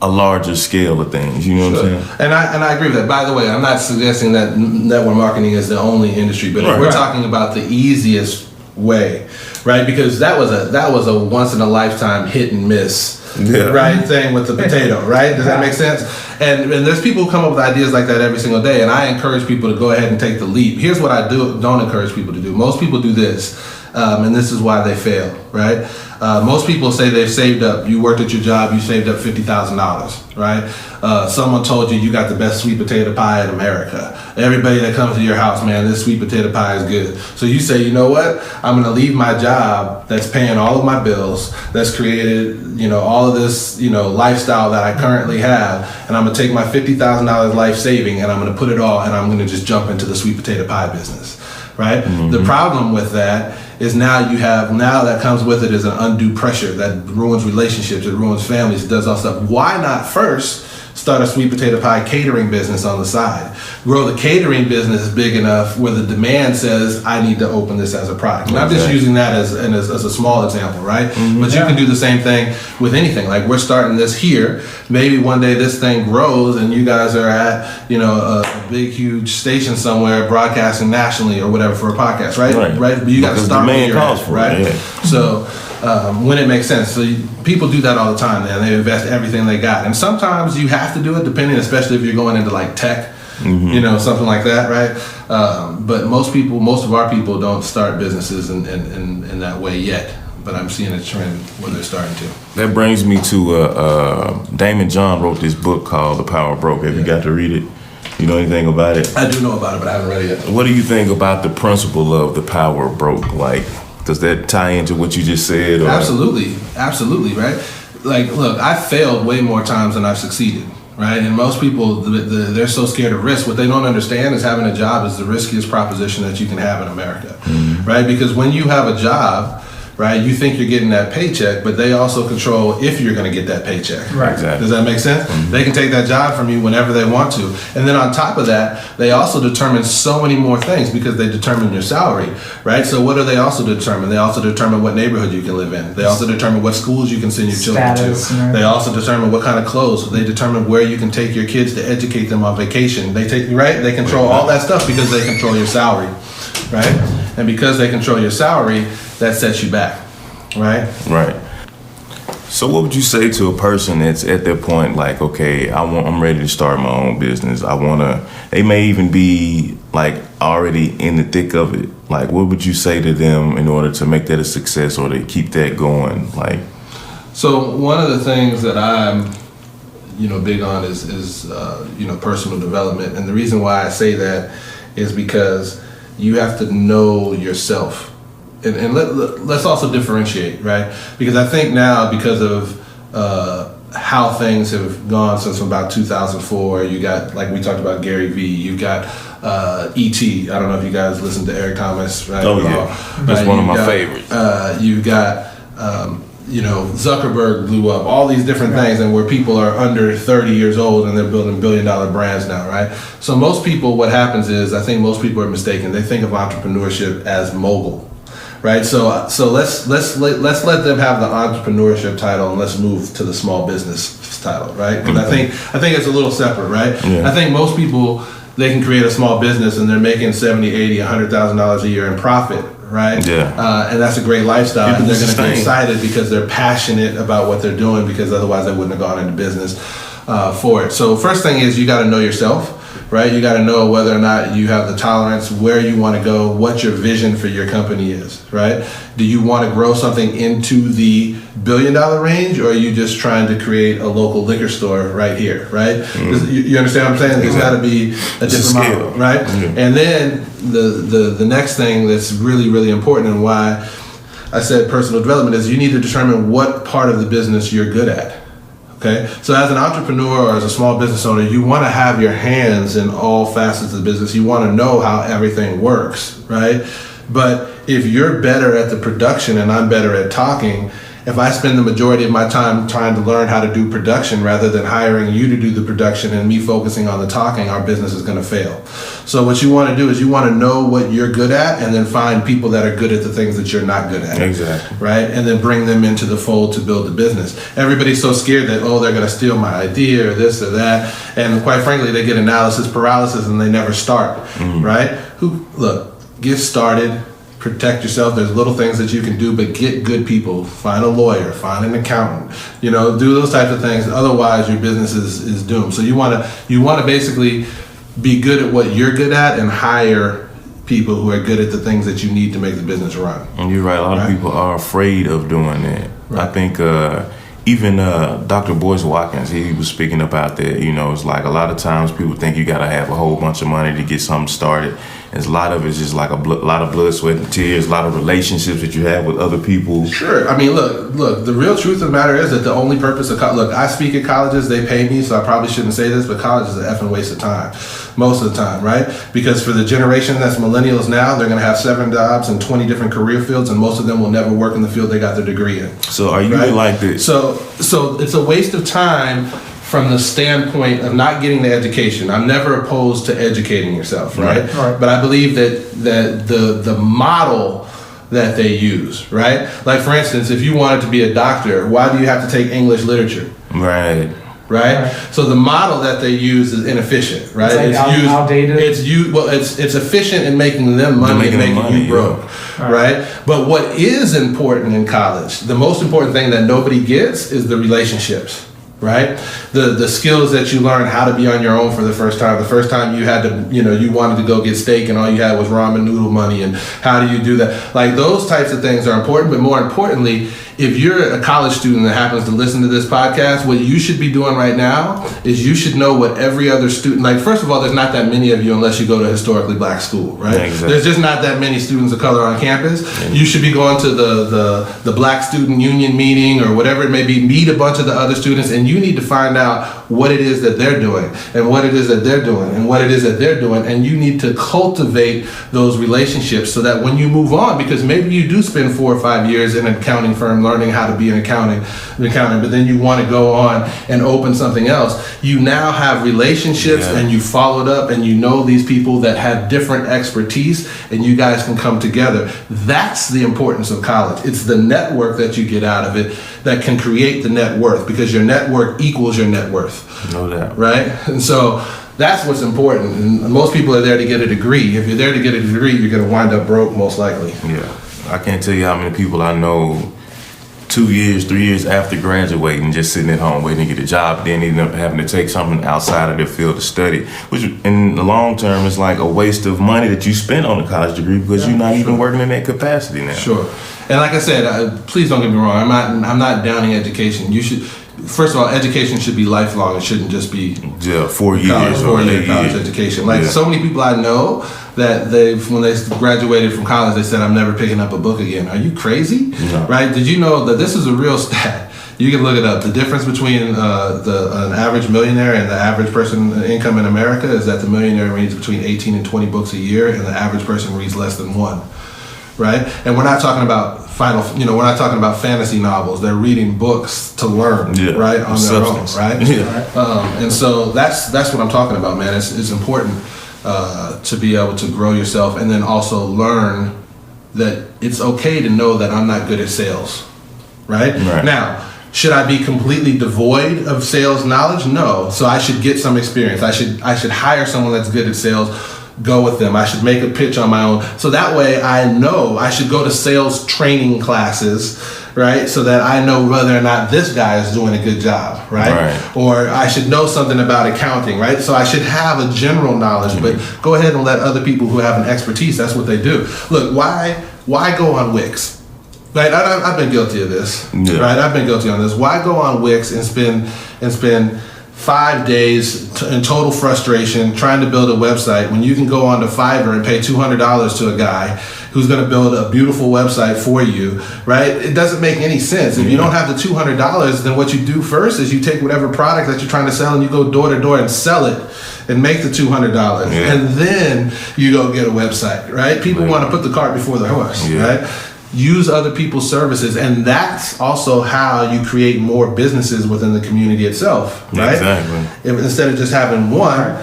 a larger scale of things, you know what I'm saying? And I agree with that. By the way, I'm not suggesting that network marketing is the only industry, but if we're talking about the easiest way, right? Because that was a once in a lifetime hit and miss, right, thing with the potato, right? Does that make sense? And there's people who come up with ideas like that every single day, and I encourage people to go ahead and take the leap. Here's what I don't encourage people to do. Most people do this, and this is why they fail, right? Most people say they've saved up. You worked at your job, you saved up $50,000, right? Someone told you got the best sweet potato pie in America. Everybody that comes to your house, man, this sweet potato pie is good. So you say, you know what? I'm gonna leave my job that's paying all of my bills, that's created, you know, all of this, you know, lifestyle that I currently have, and I'm gonna take my $50,000 life saving and I'm gonna put it all, and I'm gonna just jump into the sweet potato pie business, right? Mm-hmm. The problem with that is now that comes with it is an undue pressure that ruins relationships, it ruins families, it does all stuff. Why not first start a sweet potato pie catering business on the side? Grow the catering business big enough where the demand says, I need to open this as a product. And I'm just using that as a small example, right? Mm-hmm. But you can do the same thing with anything. Like, we're starting this here. Maybe one day this thing grows and you guys are at, you know, a big, huge station somewhere broadcasting nationally or whatever for a podcast, right? Right? But you got to start where you're at, right? Yeah. So when it makes sense. So people do that all the time, man. They invest everything they got. And sometimes you have to do it, depending, especially if you're going into like tech. you know, something like that, right? But most of our people don't start businesses in that way yet. But I'm seeing a trend where they're starting to. That brings me to Damon John wrote this book called The Power of Broke. Have you got to read it? You know anything about it? I do know about it, but I haven't read it yet. What do you think about the principle of the power of broke? Like, does that tie into what you just said? Or? Absolutely, right? Like, look, I've failed way more times than I've succeeded, right? And most people, they're so scared of risk. What they don't understand is having a job is the riskiest proposition that you can have in America, right? Because when you have a job, right, you think you're getting that paycheck, but they also control if you're going to get that paycheck. Right. Exactly. Does that make sense? They can take that job from you whenever they want to. And then on top of that, they also determine so many more things because they determine your salary, right? So what do they also determine? They also determine what neighborhood you can live in. They also determine what schools you can send your children Status, to. right. They also determine what kind of clothes. They determine where you can take your kids to educate them on vacation. They control all that stuff because they control your salary, right? And because they control your salary, that sets you back. Right. So what would you say to a person that's at that point, like, okay, I'm ready to start my own business. They may even be like already in the thick of it. Like, what would you say to them in order to make that a success or to keep that going? Like, so one of the things that I'm, big on is personal development. And the reason why I say that is because you have to know yourself. And let's also differentiate, right? Because I think now, because of how things have gone since about 2004, you got, like we talked about, Gary Vee, you got E.T. I don't know if you guys listen to Eric Thomas, right? Oh, yeah. That's one of my favorites. You've got, Zuckerberg blew up, all these different things, and where people are under 30 years old and they're building billion-dollar brands now, right? So most people, what happens is, I think most people are mistaken. They think of entrepreneurship as mogul. Right, so let's let them have the entrepreneurship title and let's move to the small business title, right? Because I think it's a little separate, right? Yeah. I think most people, they can create a small business and they're making $70, $80, $100,000 a year in profit, right? Yeah. And that's a great lifestyle, and they're going to be sustain. excited because they're passionate about what they're doing, because otherwise they wouldn't have gone into business for it. So first thing is, you got to know yourself. Right, you got to know whether or not you have the tolerance, where you want to go, what your vision for your company is. Right? Do you want to grow something into the billion-dollar range, or are you just trying to create a local liquor store right here? Right? You understand what I'm saying? There's got to be a different model, right? And then the next thing that's really, really important, and why I said personal development, is you need to determine what part of the business you're good at. Okay, so as an entrepreneur or as a small business owner, you want to have your hands in all facets of the business. You want to know how everything works, right? But if you're better at the production and I'm better at talking, if I spend the majority of my time trying to learn how to do production rather than hiring you to do the production and me focusing on the talking, our business is going to fail. So what you want to do is you want to know what you're good at, and then find people that are good at the things that you're not good at. Exactly. Right? And then bring them into the fold to build the business. Everybody's so scared that, they're going to steal my idea or this or that. And quite frankly, they get analysis paralysis and they never start. Right? Get started. Protect yourself. There's little things that you can do, but get good people. Find a lawyer, find an accountant, do those types of things. Otherwise your business is doomed. So you want to basically be good at what you're good at and hire people who are good at the things that you need to make the business run. And you're right, a lot of people are afraid of doing that. Right. I think even Dr. Boyce Watkins, he was speaking about that. It's like a lot of times people think you got to have a whole bunch of money to get something started. And a lot of it's just like a lot of blood, sweat, and tears, a lot of relationships that you have with other people. Sure. I mean, look, the real truth of the matter is that the only purpose of I speak at colleges, they pay me, so I probably shouldn't say this, but college is an effing waste of time, most of the time, right? Because for the generation that's millennials now, they're going to have 7 jobs in 20 different career fields, and most of them will never work in the field they got their degree in. So are you like this? So it's a waste of time from the standpoint of not getting the education. I'm never opposed to educating yourself, right? Right. But I believe that the model that they use, right? Like, for instance, if you wanted to be a doctor, why do you have to take English literature? Right. Right? So the model that they use is inefficient, right? It's outdated. It's efficient in making them money and making you broke, right? But what is important in college, the most important thing that nobody gets, is the relationships. right? The skills that you learn how to be on your own for the first time you had to, you wanted to go get steak and all you had was ramen noodle money, and how do you do that? Like, those types of things are important, but more importantly, if you're a college student that happens to listen to this podcast, what you should be doing right now is you should know what every other student, like, first of all, there's not that many of you unless you go to a historically black school, right? Yeah, exactly. There's just not that many students of color on campus. You should be going to the Black Student Union meeting or whatever it may be, meet a bunch of the other students, and you need to find out what it is that they're doing and what it is that they're doing and what it is that they're doing, and you need to cultivate those relationships so that when you move on, because maybe you do spend 4 or 5 years in an accounting firm learning how to be an accountant, but then you want to go on and open something else. You now have relationships, and you followed up, and you know these people that have different expertise, and you guys can come together. That's the importance of college. It's the network that you get out of it that can create the net worth, because your network equals your net worth. No doubt. Right? And so that's what's important. And most people are there to get a degree. If you're there to get a degree, you're going to wind up broke most likely. Yeah. I can't tell you how many people I know 2 years, 3 years after graduating, just sitting at home waiting to get a job, then ending up having to take something outside of their field to study, which in the long term is like a waste of money that you spent on a college degree because you're not even working in that capacity now. Sure. And like I said, please don't get me wrong. I'm not downing education. You should, first of all, education should be lifelong. It shouldn't just be 4 years or 8 years college education. Like so many people I know that when they graduated from college, they said, "I'm never picking up a book again." Are you crazy? No. Right? Did you know that this is a real stat? You can look it up. The difference between an average millionaire and the average person income in America is that the millionaire reads between 18 and 20 books a year, and the average person reads less than one. Right? And we're not talking about we're not talking about fantasy novels. They're reading books to learn, right, on their own, right? Yeah. And so that's what I'm talking about, man. It's important to be able to grow yourself, and then also learn that it's okay to know that I'm not good at sales, right? Now, should I be completely devoid of sales knowledge? No. So I should get some experience. I should hire someone that's good at sales. Go with them. I should make a pitch on my own. So that way I know I should go to sales training classes, right? So that I know whether or not this guy is doing a good job, right? Or I should know something about accounting, right? So I should have a general knowledge, but go ahead and let other people who have an expertise, that's what they do. Look, why go on Wix? Right? I've been guilty of this, right? I've been guilty on this. Why go on Wix and spend 5 days in total frustration trying to build a website when you can go on to Fiverr and pay $200 to a guy who's going to build a beautiful website for you, right? It doesn't make any sense. If you don't have the $200, then what you do first is you take whatever product that you're trying to sell and you go door to door and sell it and make the $200. And then you go get a website, right? People want to put the cart before the horse, right? Use other people's services, and that's also how you create more businesses within the community itself, right? Exactly. Instead of just having one,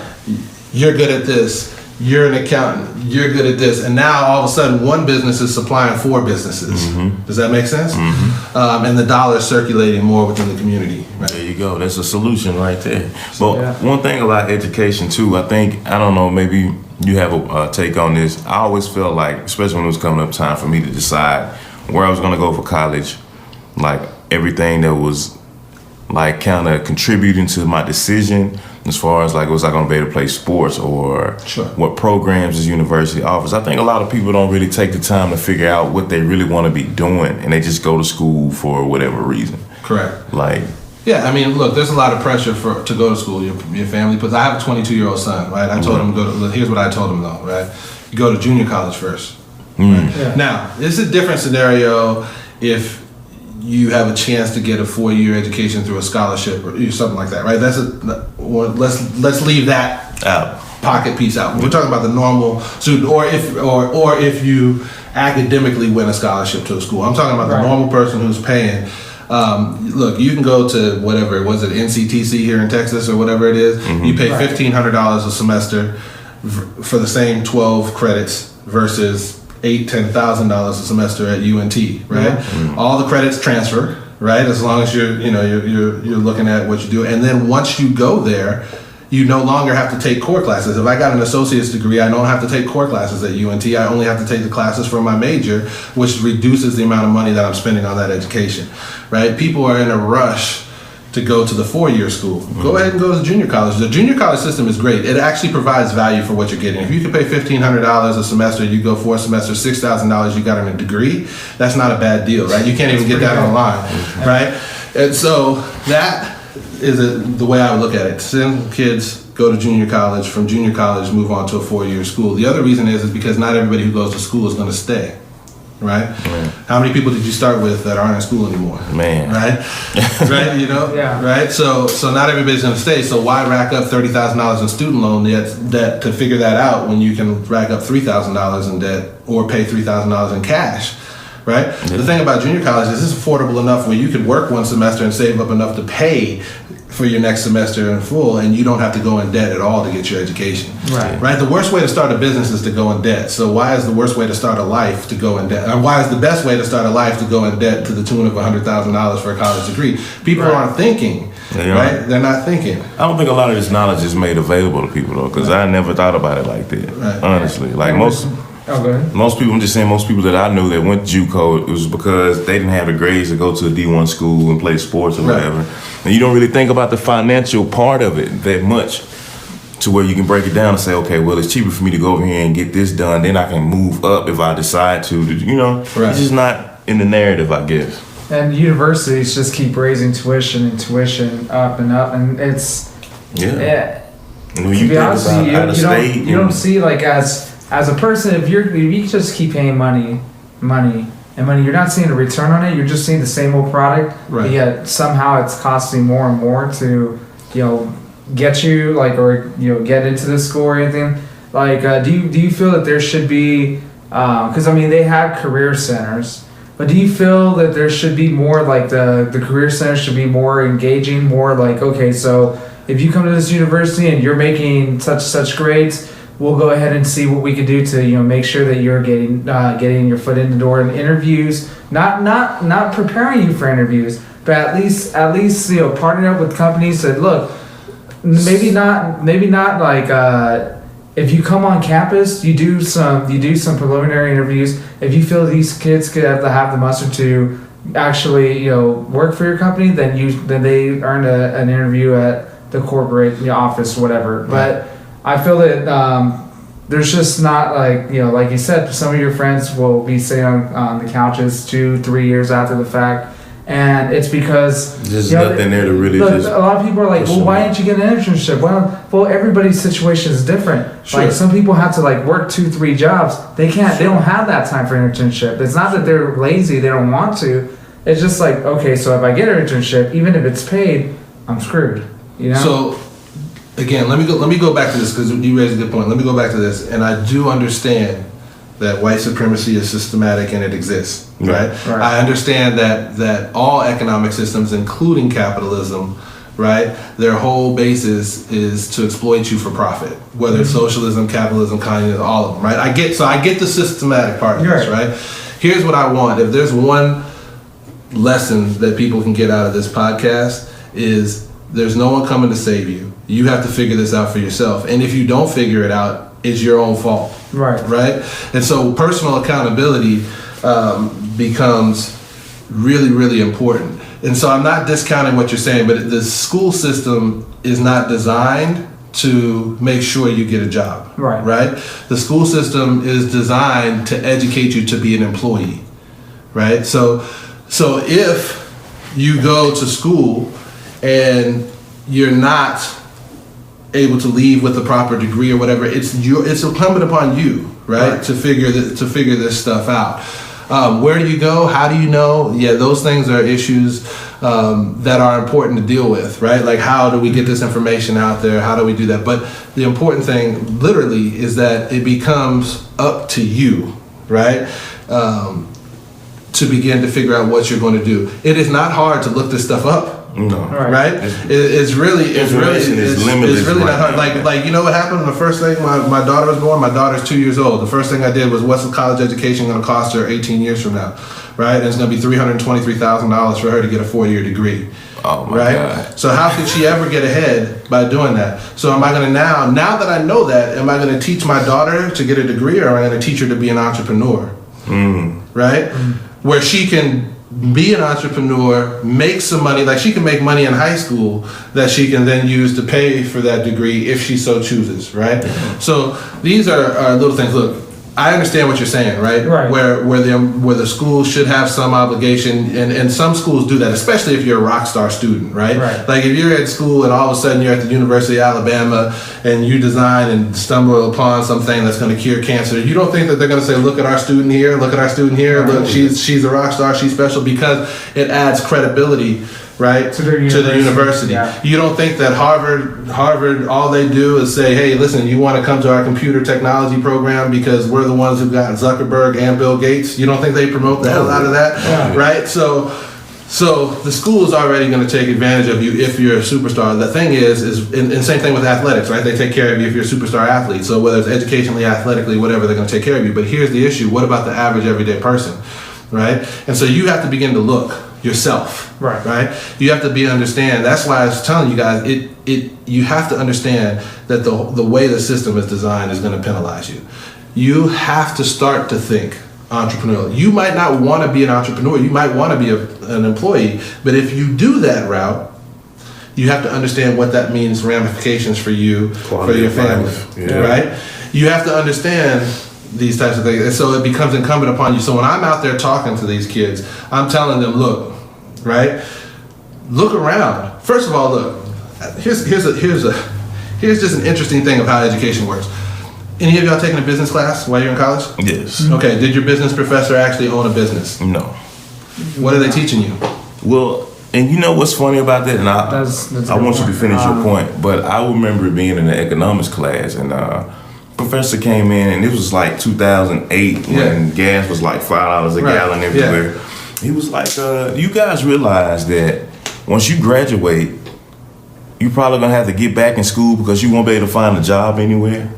you're good at this, you're an accountant, you're good at this, and now all of a sudden one business is supplying 4 businesses. Does that make sense? And the dollar is circulating more within the community. Right? There you go. That's a solution right there. But one thing about education too, I don't know, maybe you have a take on this. I always felt like, especially when it was coming up time for me to decide where I was going to go for college, like everything that was like kind of contributing to my decision as far as like, was I going to be able to play sports or what programs this university offers. I think a lot of people don't really take the time to figure out what they really want to be doing, and they just go to school for whatever reason. Correct. Like, yeah, I mean, look, there's a lot of pressure to go to school. Your family puts. I have a 22-year-old son, right? I told him here's what I told him though, right? You go to junior college first. Right? Now, this is a different scenario if you have a chance to get a 4-year education through a scholarship or something like that, right? Let's leave that out. Pocket piece out. We're talking about the normal student, or if you academically win a scholarship to a school. I'm talking about the normal person who's paying. Look, you can go to whatever, was it NCTC here in Texas or whatever it is. You pay $1,500 a semester for the same 12 credits versus $10,000 a semester at UNT, right? All the credits transfer, right? As long as you're looking at what you do, and then once you go there, you no longer have to take core classes. If I got an associate's degree, I don't have to take core classes at UNT. I only have to take the classes for my major, which reduces the amount of money that I'm spending on that education, right? People are in a rush to go to the 4-year school. Go ahead and go to the junior college. The junior college system is great. It actually provides value for what you're getting. If you can pay $1,500 a semester, you go 4 semesters, $6,000, you got a degree. That's not a bad deal, right? You can't even get that online, right? And so that is the way I would look at it. Send kids, go to junior college, from junior college, move on to a 4-year school. The other reason is because not everybody who goes to school is going to stay. Right? Man. How many people did you start with that aren't in school anymore? Man. Right? Right, you know? Yeah. Right? So not everybody's gonna stay. So why rack up $30,000 in student loan debt to figure that out when you can rack up $3,000 in debt or pay $3,000 in cash? Right? Yeah. The thing about junior college is it's affordable enough where you can work one semester and save up enough to pay for your next semester in full, and you don't have to go in debt at all to get your education. Right? The worst way to start a business is to go in debt. So why is the worst way to start a life to go in debt? And why is the best way to start a life to go in debt to the tune of $100,000 for a college degree? People aren't thinking. Right? They're not thinking. I don't think a lot of this knowledge is made available to people though, because I never thought about it like that. Right. Honestly, like most people, I'm just saying most people that I knew that went to JUCO, it was because they didn't have the grades to go to a D1 school and play sports or whatever. And you don't really think about the financial part of it that much, to where you can break it down and say, okay, well, it's cheaper for me to go over here and get this done, then I can move up if I decide to, you know? Right. It's just not in the narrative, I guess. And universities just keep raising tuition up and up, and it's And when to you be think honest about with out of state, you don't see like as a person, if you just keep paying money, you're not seeing a return on it. You're just seeing the same old product, Right. yet somehow it's costing more and more to, get you get into the school or anything. Like, do you feel that there should be? Because I mean, they have career centers, but do you feel that there should be more like the career center should be more engaging, more like, okay, so if you come to this university and you're making such grades, we'll go ahead and see what we can do to make sure that you're getting your foot in the door in interviews, not preparing you for interviews, but at least partnering up with companies that look, maybe not like if you come on campus, you do some preliminary interviews. If you feel these kids could have the muster to actually work for your company, then they earn an interview at the corporate office, whatever. But I feel that there's just not like like you said, some of your friends will be sitting on the couches 2-3 years after the fact. And it's because there's nothing there to really just. A lot of people are like, well, why didn't you get an internship? Well, everybody's situation is different. Sure. Like some people have to work 2-3 jobs. They can't. They don't have that time for an internship. It's not that they're lazy. They don't want to. It's just like, okay, so if I get an internship, even if it's paid, I'm screwed. So again, let me go back to this because you raised a good point. Let me go back to this, and I do understand that white supremacy is systematic and it exists, right? I understand that all economic systems, including capitalism, right, their whole basis is to exploit you for profit, whether it's socialism, capitalism, communism, all of them, right? I get the systematic part of this, right? Here's what I want. If there's one lesson that people can get out of this podcast is there's no one coming to save you. You have to figure this out for yourself. And if you don't figure it out, it's your own fault. Right? And so personal accountability becomes really, really important. And so I'm not discounting what you're saying, but the school system is not designed to make sure you get a job. Right? The school system is designed to educate you to be an employee. Right? So if you go to school and you're not able to leave with a proper degree or whatever, it's incumbent upon you, right? to figure this stuff out. Where do you go? How do you know? Yeah, those things are issues that are important to deal with, right? Like, how do we get this information out there? How do we do that? But the important thing, literally, is that it becomes up to you, right? To begin to figure out what you're going to do. It is not hard to look this stuff up. No. Right? It's really not hard. Like you know what happened? The first thing my daughter was born, my daughter's 2 years old. The first thing I did was, what's the college education going to cost her 18 years from now? Right? And it's going to be $323,000 for her to get a 4-year degree. Oh my God. So how could she ever get ahead by doing that? So am I going to now that I know that, am I going to teach my daughter to get a degree, or am I going to teach her to be an entrepreneur? Right? Where she can be an entrepreneur, make some money. Like she can make money in high school that she can then use to pay for that degree if she so chooses, right? So these are little things. Look, I understand what you're saying, right? Right. Where the school should have some obligation, and some schools do that, especially if you're a rock star student, right? Right. Like if you're at school and all of a sudden you're at the University of Alabama and you design and stumble upon something that's going to cure cancer, you don't think that they're going to say, look at our student here, look at our student here, look, she's a rock star, she's special, because it adds credibility, right, to the university. Yeah. You don't think that Harvard, all they do is say, hey, listen, you want to come to our computer technology program because we're the ones who got Zuckerberg and Bill Gates? You don't think they promote the hell out of that, right? So the school is already going to take advantage of you if you're a superstar. The thing is and same thing with athletics, right? They take care of you if you're a superstar athlete. So whether it's educationally, athletically, whatever, they're going to take care of you. But here's the issue. What about the average everyday person, right? And so you have to begin to look yourself, right? You have to understand. That's why I was telling you guys, you have to understand that the way the system is designed is going to penalize you. You have to start to think entrepreneurial. You might not want to be an entrepreneur. You might want to be an employee, but if you do that route, you have to understand what that means, ramifications for you, for your family, right? You have to understand these types of things, and so it becomes incumbent upon you. So when I'm out there talking to these kids, I'm telling them, look, right? Look around. First of all, look. Here's just an interesting thing of how education works. Any of y'all taking a business class while you're in college? Yes. Okay. Did your business professor actually own a business? No. What are they teaching you? Well, and you know what's funny about that? And I want you to finish your point, but I remember being in the economics class, and professor came in, and it was like 2008 when gas was like $5 a gallon everywhere. Yeah. He was like, you guys realize that once you graduate, you're probably gonna have to get back in school because you won't be able to find a job anywhere.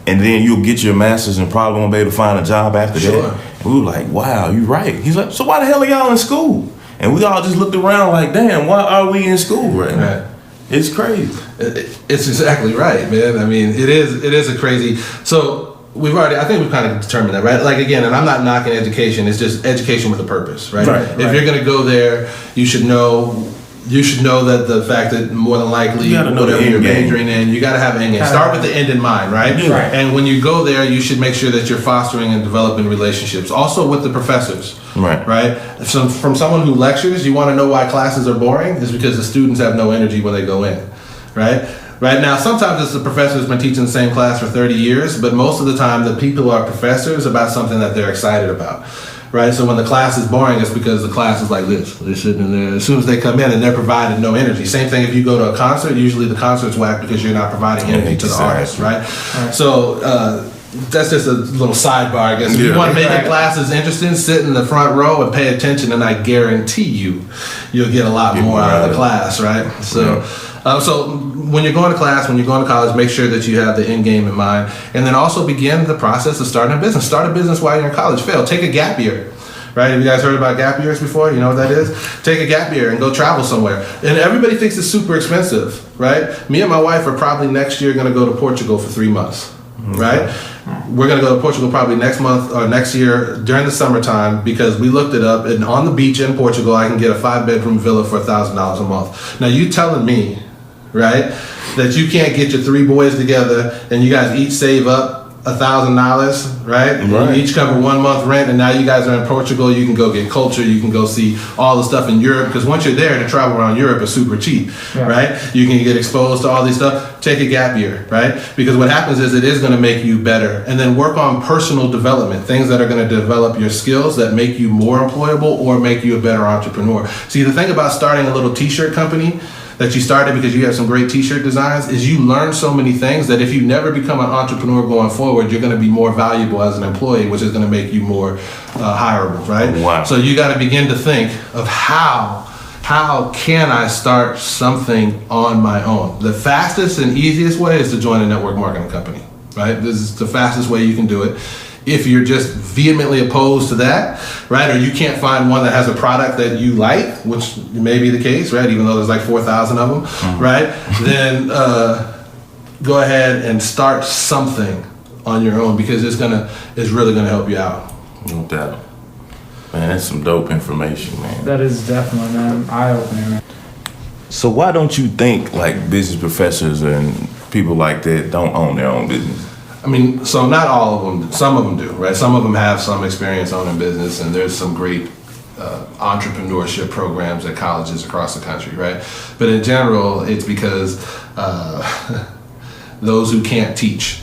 And then you'll get your master's and probably won't be able to find a job after that. And we were like, wow, you're right. He's like, so why the hell are y'all in school? And we all just looked around like, damn, why are we in school right now? It's crazy. It's exactly right, man. I mean, it is a crazy. So I think we've kind of determined that, right? Like again, and I'm not knocking education. It's just education with a purpose, right? If you're going to go there, you should know that the fact that more than likely whatever you're majoring in, you got to have an end game. Start with the end in mind, right? And when you go there, you should make sure that you're fostering and developing relationships. Also with the professors, right? So from someone who lectures, you want to know why classes are boring? Is because the students have no energy when they go in, right? Right now, sometimes it's the professor who's been teaching the same class for 30 years, but most of the time the people are professors about something that they're excited about. Right, so when the class is boring, it's because the class is like this. They're sitting in there. As soon as they come in and they're providing no energy. Same thing if you go to a concert. Usually the concert's whack because you're not providing energy to the artist, right? So that's just a little sidebar, I guess. If you want to make your classes interesting, sit in the front row and pay attention, and I guarantee you'll get a lot more out of the class, right? So. So when you're going to class, when you're going to college, make sure that you have the end game in mind, and then also begin the process of starting a business. Start a business while you're in college. Take a gap year, right? Have you guys heard about gap years before? You know what that is? Take a gap year and go travel somewhere. And everybody thinks it's super expensive, right? Me and my wife are probably next year going to go to Portugal for 3 months, right? We're going to go to Portugal probably next month or next year during the summertime because we looked it up, and on the beach in Portugal, I can get a 5-bedroom villa for $1,000 a month. Now you telling me, right, that you can't get your 3 boys together and you guys each save up $1,000, right? You each cover 1 month rent, and now you guys are in Portugal. You can go get culture. You can go see all the stuff in Europe, because once you're there, to travel around Europe is super cheap, right? You can get exposed to all these stuff. Take a gap year, right? Because what happens is it is going to make you better, and then work on personal development, things that are going to develop your skills that make you more employable or make you a better entrepreneur. See, the thing about starting a little t-shirt company that you started because you have some great t-shirt designs is you learn so many things that if you never become an entrepreneur going forward, you're going to be more valuable as an employee, which is going to make you more hireable, right? Wow. So you got to begin to think of how can I start something on my own? The fastest and easiest way is to join a network marketing company, right? This is the fastest way you can do it. If you're just vehemently opposed to that, right, or you can't find one that has a product that you like, which may be the case, right, even though there's like 4,000 of them, right, then go ahead and start something on your own, because it's really gonna help you out. No doubt. Man, that's some dope information, man. That is definitely, man, eye-opening, man. So why don't you think like business professors and people like that don't own their own business? I mean, so not all of them. Some of them do, right? Some of them have some experience owning business, and there's some great entrepreneurship programs at colleges across the country, right? But in general, it's because those who can't teach,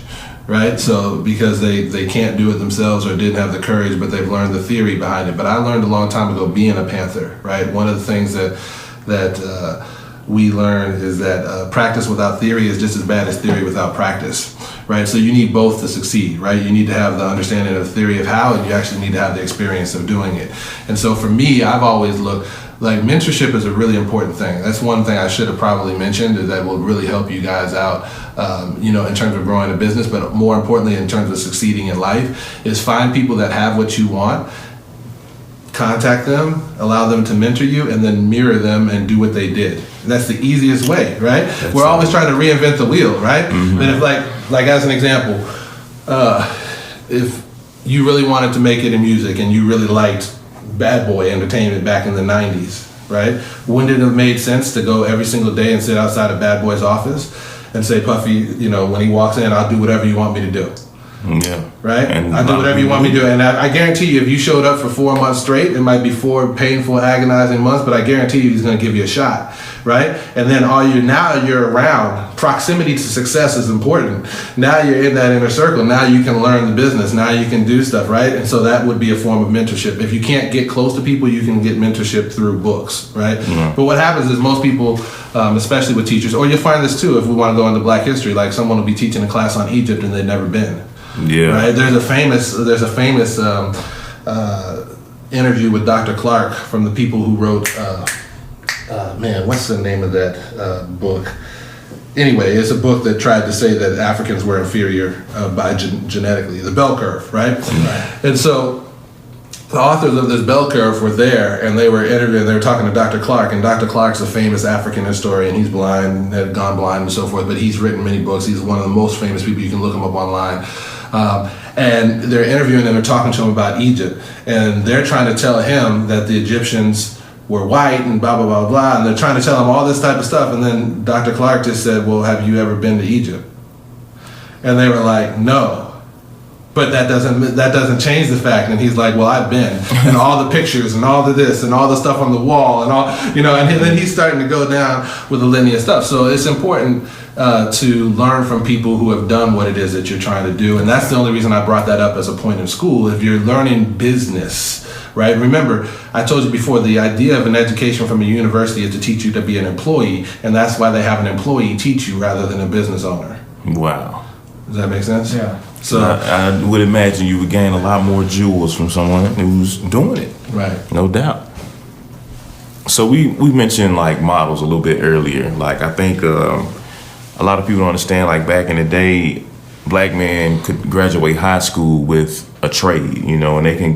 right? So because they can't do it themselves or didn't have the courage, but they've learned the theory behind it. But I learned a long time ago being a Panther, right? One of the things that we learned is that practice without theory is just as bad as theory without practice, right? So you need both to succeed, right? You need to have the understanding of the theory of how, and you actually need to have the experience of doing it. And so for me, I've always looked like mentorship is a really important thing. That's one thing I should have probably mentioned, is that will really help you guys out, in terms of growing a business, but more importantly, in terms of succeeding in life, is find people that have what you want, contact them, allow them to mentor you, and then mirror them and do what they did. And that's the easiest way, right? We're always trying to reinvent the wheel, right? Mm-hmm. And if like as an example, if you really wanted to make it in music and you really liked Bad Boy Entertainment back in the 90s, right? Wouldn't it have made sense to go every single day and sit outside of Bad Boy's office and say, Puffy, when he walks in, I'll do whatever you want me to do. Yeah. Right? I'll do whatever you want me to do. And I guarantee you, if you showed up for 4 months straight, it might be 4 painful, agonizing months, but I guarantee you he's going to give you a shot. Right? And then now you're around. Proximity to success is important. Now you're in that inner circle. Now you can learn the business. Now you can do stuff, right? And so that would be a form of mentorship. If you can't get close to people, you can get mentorship through books, right? Mm-hmm. But what happens is most people, especially with teachers, or you'll find this too if we want to go into Black history, like someone will be teaching a class on Egypt and they've never been. Yeah. Right. There's a famous interview with Dr. Clark from the people who wrote. What's the name of that book? Anyway, it's a book that tried to say that Africans were inferior by genetically, the bell curve, right? And so the authors of this bell curve were there, and they were interviewing. They were talking to Dr. Clark, and Dr. Clark's a famous African historian. He's blind, had gone blind, and so forth. But he's written many books. He's one of the most famous people. You can look him up online. And they're interviewing him and talking to him about Egypt, and they're trying to tell him that the Egyptians were white and blah blah blah blah, and they're trying to tell him all this type of stuff. And then Dr. Clark just said, "Well, have you ever been to Egypt?" And they were like, "No." But that doesn't change the fact. And he's like, well, I've been, and all the pictures and all the this and all the stuff on the wall and all, and then he's starting to go down with the linear stuff. So it's important to learn from people who have done what it is that you're trying to do. And that's the only reason I brought that up as a point in school. If you're learning business, right? Remember, I told you before, the idea of an education from a university is to teach you to be an employee. And that's why they have an employee teach you rather than a business owner. Wow. Does that make sense? Yeah. So I would imagine you would gain a lot more jewels from someone who's doing it. Right. No doubt. So we mentioned like models a little bit earlier. Like I think a lot of people don't understand, like back in the day, Black men could graduate high school with a trade, and they could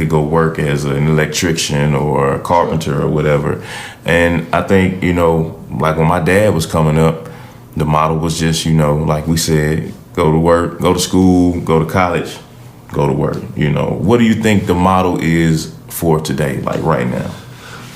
go work as an electrician or a carpenter or whatever. And I think, like when my dad was coming up, the model was just, like we said, go to work, go to school, go to college, go to work. What do you think the model is for today, like right now?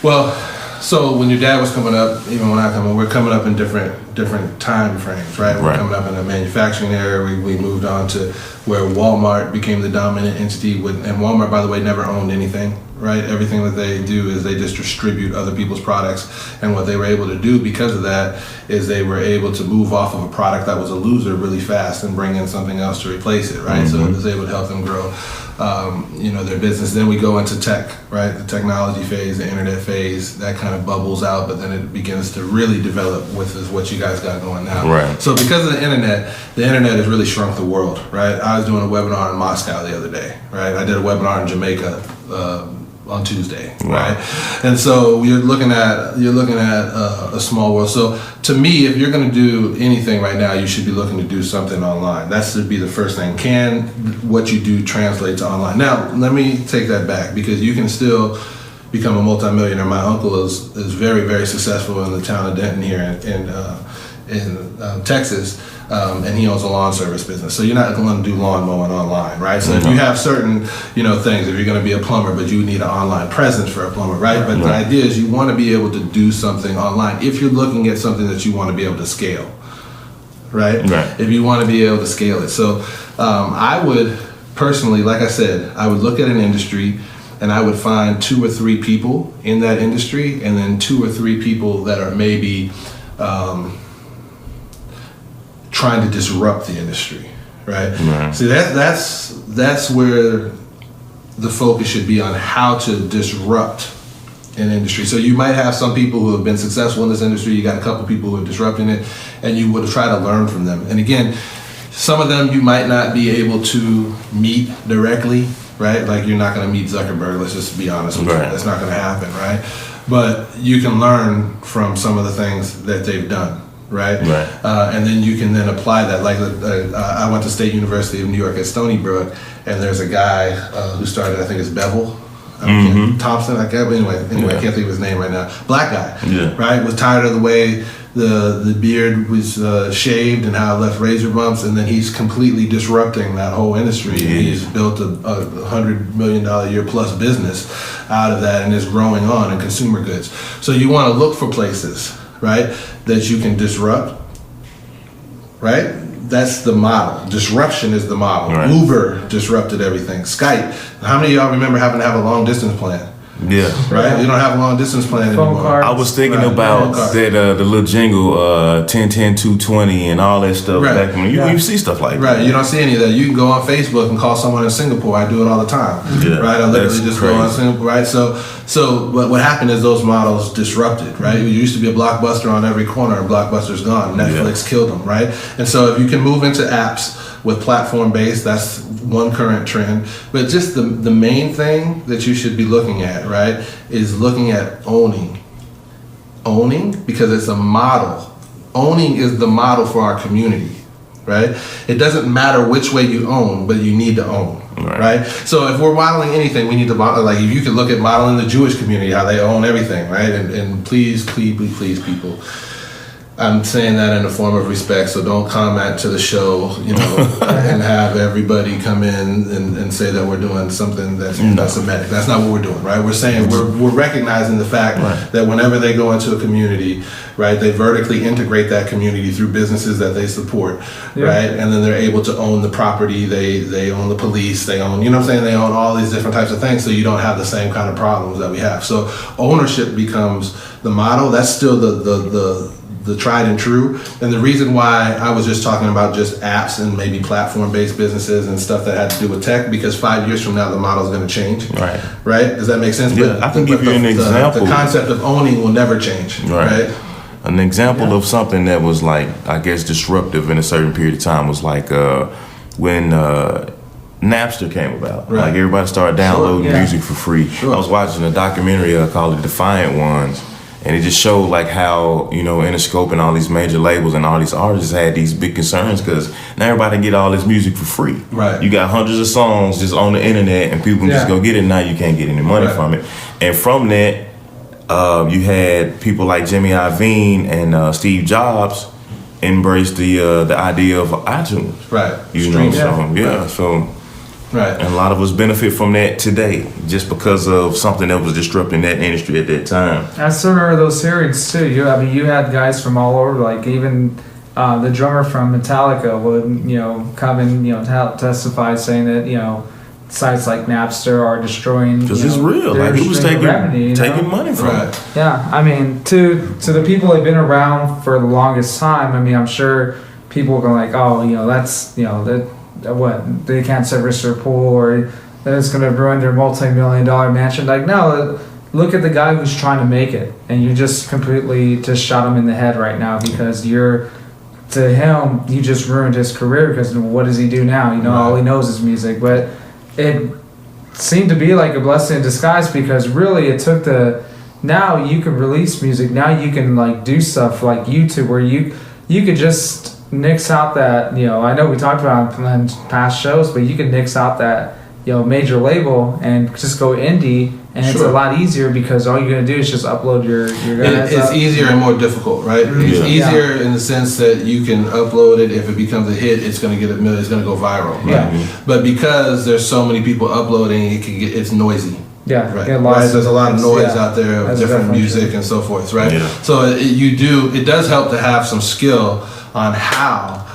Well, so when your dad was coming up, even when I come up, we're coming up in different time frames, right? We're coming up in the manufacturing era. We moved on to where Walmart became the dominant entity. And Walmart, by the way, never owned anything, right? Everything that they do is they just distribute other people's products. And what they were able to do because of that is they were able to move off of a product that was a loser really fast and bring in something else to replace it, right? Mm-hmm. So it was able to help them grow, their business. Then we go into tech, right? The technology phase, the internet phase, that kind of bubbles out, but then it begins to really develop with what you guys got going now. Right. So because of the internet has really shrunk the world, right? I was doing a webinar in Moscow the other day, right? I did a webinar in Jamaica on Tuesday, right? And so you're looking at a small world. So to me, if you're going to do anything right now, you should be looking to do something online. That should be the first thing. Can what you do translate to online? Now, let me take that back, because you can still become a multimillionaire. My uncle is very, very successful in the town of Denton here in Texas. and he owns a lawn service business. So you're not going to do lawn mowing online, right? So if you have certain, things, if you're going to be a plumber, but you need an online presence for a plumber, right? But the idea is you want to be able to do something online if you're looking at something that you want to be able to scale, right? If you want to be able to scale it. So I would personally, like I said, I would look at an industry and I would find 2 or 3 people in that industry, and then 2 or 3 people that are maybe trying to disrupt the industry, right? See, that's where the focus should be, on how to disrupt an industry. So you might have some people who have been successful in this industry, you got a couple people who are disrupting it, and you would try to learn from them. And again, some of them you might not be able to meet directly, right? Like you're not going to meet Zuckerberg, let's just be honest with you. That's not going to happen, right? But you can learn from some of the things that they've done, right? And then you can then apply that. Like I went to State University of New York at Stony Brook, and there's a guy who started, I think it's Bevel, Thompson, I can't, anyway, I can't think of his name right now. Black guy, right? Was tired of the way the beard was shaved and how it left razor bumps, and then he's completely disrupting that whole industry. He's built a $100 million a year plus business out of that, and is growing on in consumer goods. So you want to look for places, right, that you can disrupt, right? That's the model. Disruption is the model. Uber disrupted everything. Skype. How many of y'all remember having to have a long distance plan? Right? You don't have a long distance plan anymore. I was thinking about that the little jingle 10-10-220 and all that stuff back when you see stuff like that. You don't see any of that. You can go on Facebook and call someone in Singapore. I do it all the time. Right? I literally just go on Singapore, right? So what happened is those models disrupted, right? There used to be a Blockbuster on every corner, and Blockbuster's gone. Netflix killed them, right? And so if you can move into apps with platform-based, that's one current trend. But just the main thing that you should be looking at, right, is looking at owning. Owning, because it's a model. Owning is the model for our community, right? It doesn't matter which way you own, but you need to own, right? So if we're modeling anything, we need to model, like if you could look at modeling the Jewish community, how they own everything, right? And please people, I'm saying that in a form of respect, so don't comment to the show, and have everybody come in and say that we're doing something that's anti-Semitic. That's not what we're doing, right? We're saying we're recognizing the fact that whenever they go into a community, right, they vertically integrate that community through businesses that they support, right? And then they're able to own the property, they own the police, they own, they own all these different types of things, so you don't have the same kind of problems that we have. So ownership becomes the model. That's still the tried and true. And the reason why I was just talking about just apps and maybe platform-based businesses and stuff that had to do with tech, because 5 years from now, the model is going to change. Right? Does that make sense? Yeah, I can give you an example. The concept of owning will never change. Right? An example of something that was like, I guess, disruptive in a certain period of time was like when Napster came about. Like everybody started downloading music for free. I was watching a documentary called The Defiant Ones. And it just showed like how, Interscope and all these major labels and all these artists had these big concerns, because now everybody can get all this music for free. You got hundreds of songs just on the internet, and people can just go get it. Now you can't get any money from it. And from that, you had people like Jimmy Iovine and Steve Jobs embrace the idea of iTunes. And a lot of us benefit from that today, just because of something that was disrupting that industry at that time. I still remember those hearings too. You had guys from all over, like even the drummer from Metallica would, come and, testify saying that, sites like Napster are destroying. Because it's real. Like it was taking money from it. Yeah, I mean, to the people that've been around for the longest time, I mean, I'm sure people are going like, oh, that's, what, they can't service their pool, or that it's going to ruin their multi-million-dollar mansion. Like, no, look at the guy who's trying to make it, and you just completely just shot him in the head right now, because to him, you just ruined his career, because what does he do now? All he knows is music. But it seemed to be like a blessing in disguise, because really it took now you can release music, now you can like do stuff like YouTube, where you could just nix out that, I know we talked about it in past shows, but you could nix out that, major label and just go indie, and it's a lot easier because all you're gonna do is just upload your guys. It's easier and more difficult, right? It's easier in the sense that you can upload it. If it becomes a hit, it's gonna get it's gonna go viral, right? Yeah. But because there's so many people uploading, it's noisy. Yeah, right. Right. There's a lot of noise out there of different music and so forth, right? Yeah. So it does help to have some skill on how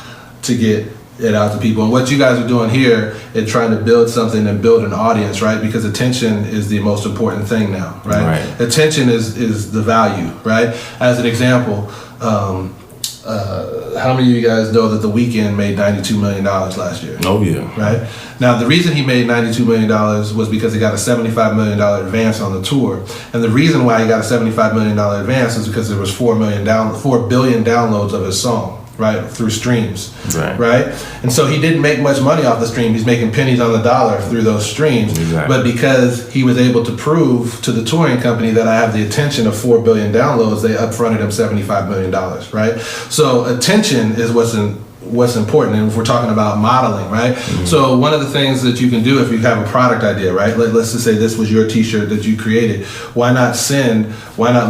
to get it out to people. And what you guys are doing here is trying to build something and build an audience, right? Because attention is the most important thing now, right? Attention is the value, right? As an example, how many of you guys know that The Weeknd made $92 million last year? Oh, yeah. Right? Now, the reason he made $92 million was because he got a $75 million advance on the tour. And the reason why he got a $75 million advance is because there was 4 billion downloads of his song, right, through streams, right? And so he didn't make much money off the stream. He's making pennies on the dollar through those streams. But because he was able to prove to the touring company that I have the attention of 4 billion downloads, they upfronted him $75 million, right? So attention is what's important, and if we're talking about modeling, right? So one of the things that you can do if you have a product idea, right? Let's just say this was your t-shirt that you created. Why not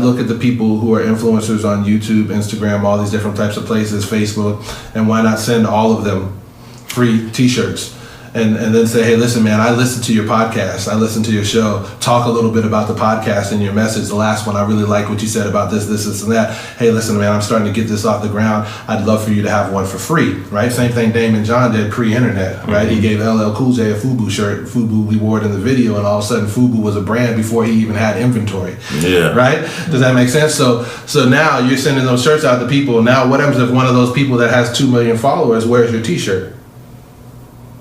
look at the people who are influencers on YouTube, Instagram, all these different types of places, Facebook, and why not send all of them free t-shirts? And then say, hey, listen, man, I listened to your podcast. I listened to your show. Talk a little bit about the podcast and your message. The last one, I really like what you said about this, and that. Hey, listen, man, I'm starting to get this off the ground. I'd love for you to have one for free, right? Same thing Damon John did pre-internet, right? He gave LL Cool J a FUBU shirt. FUBU, we wore it in the video, and all of a sudden FUBU was a brand before he even had inventory. Yeah. Right? Does that make sense? So now you're sending those shirts out to people. Now what happens if one of those people that has 2 million followers wears your t-shirt?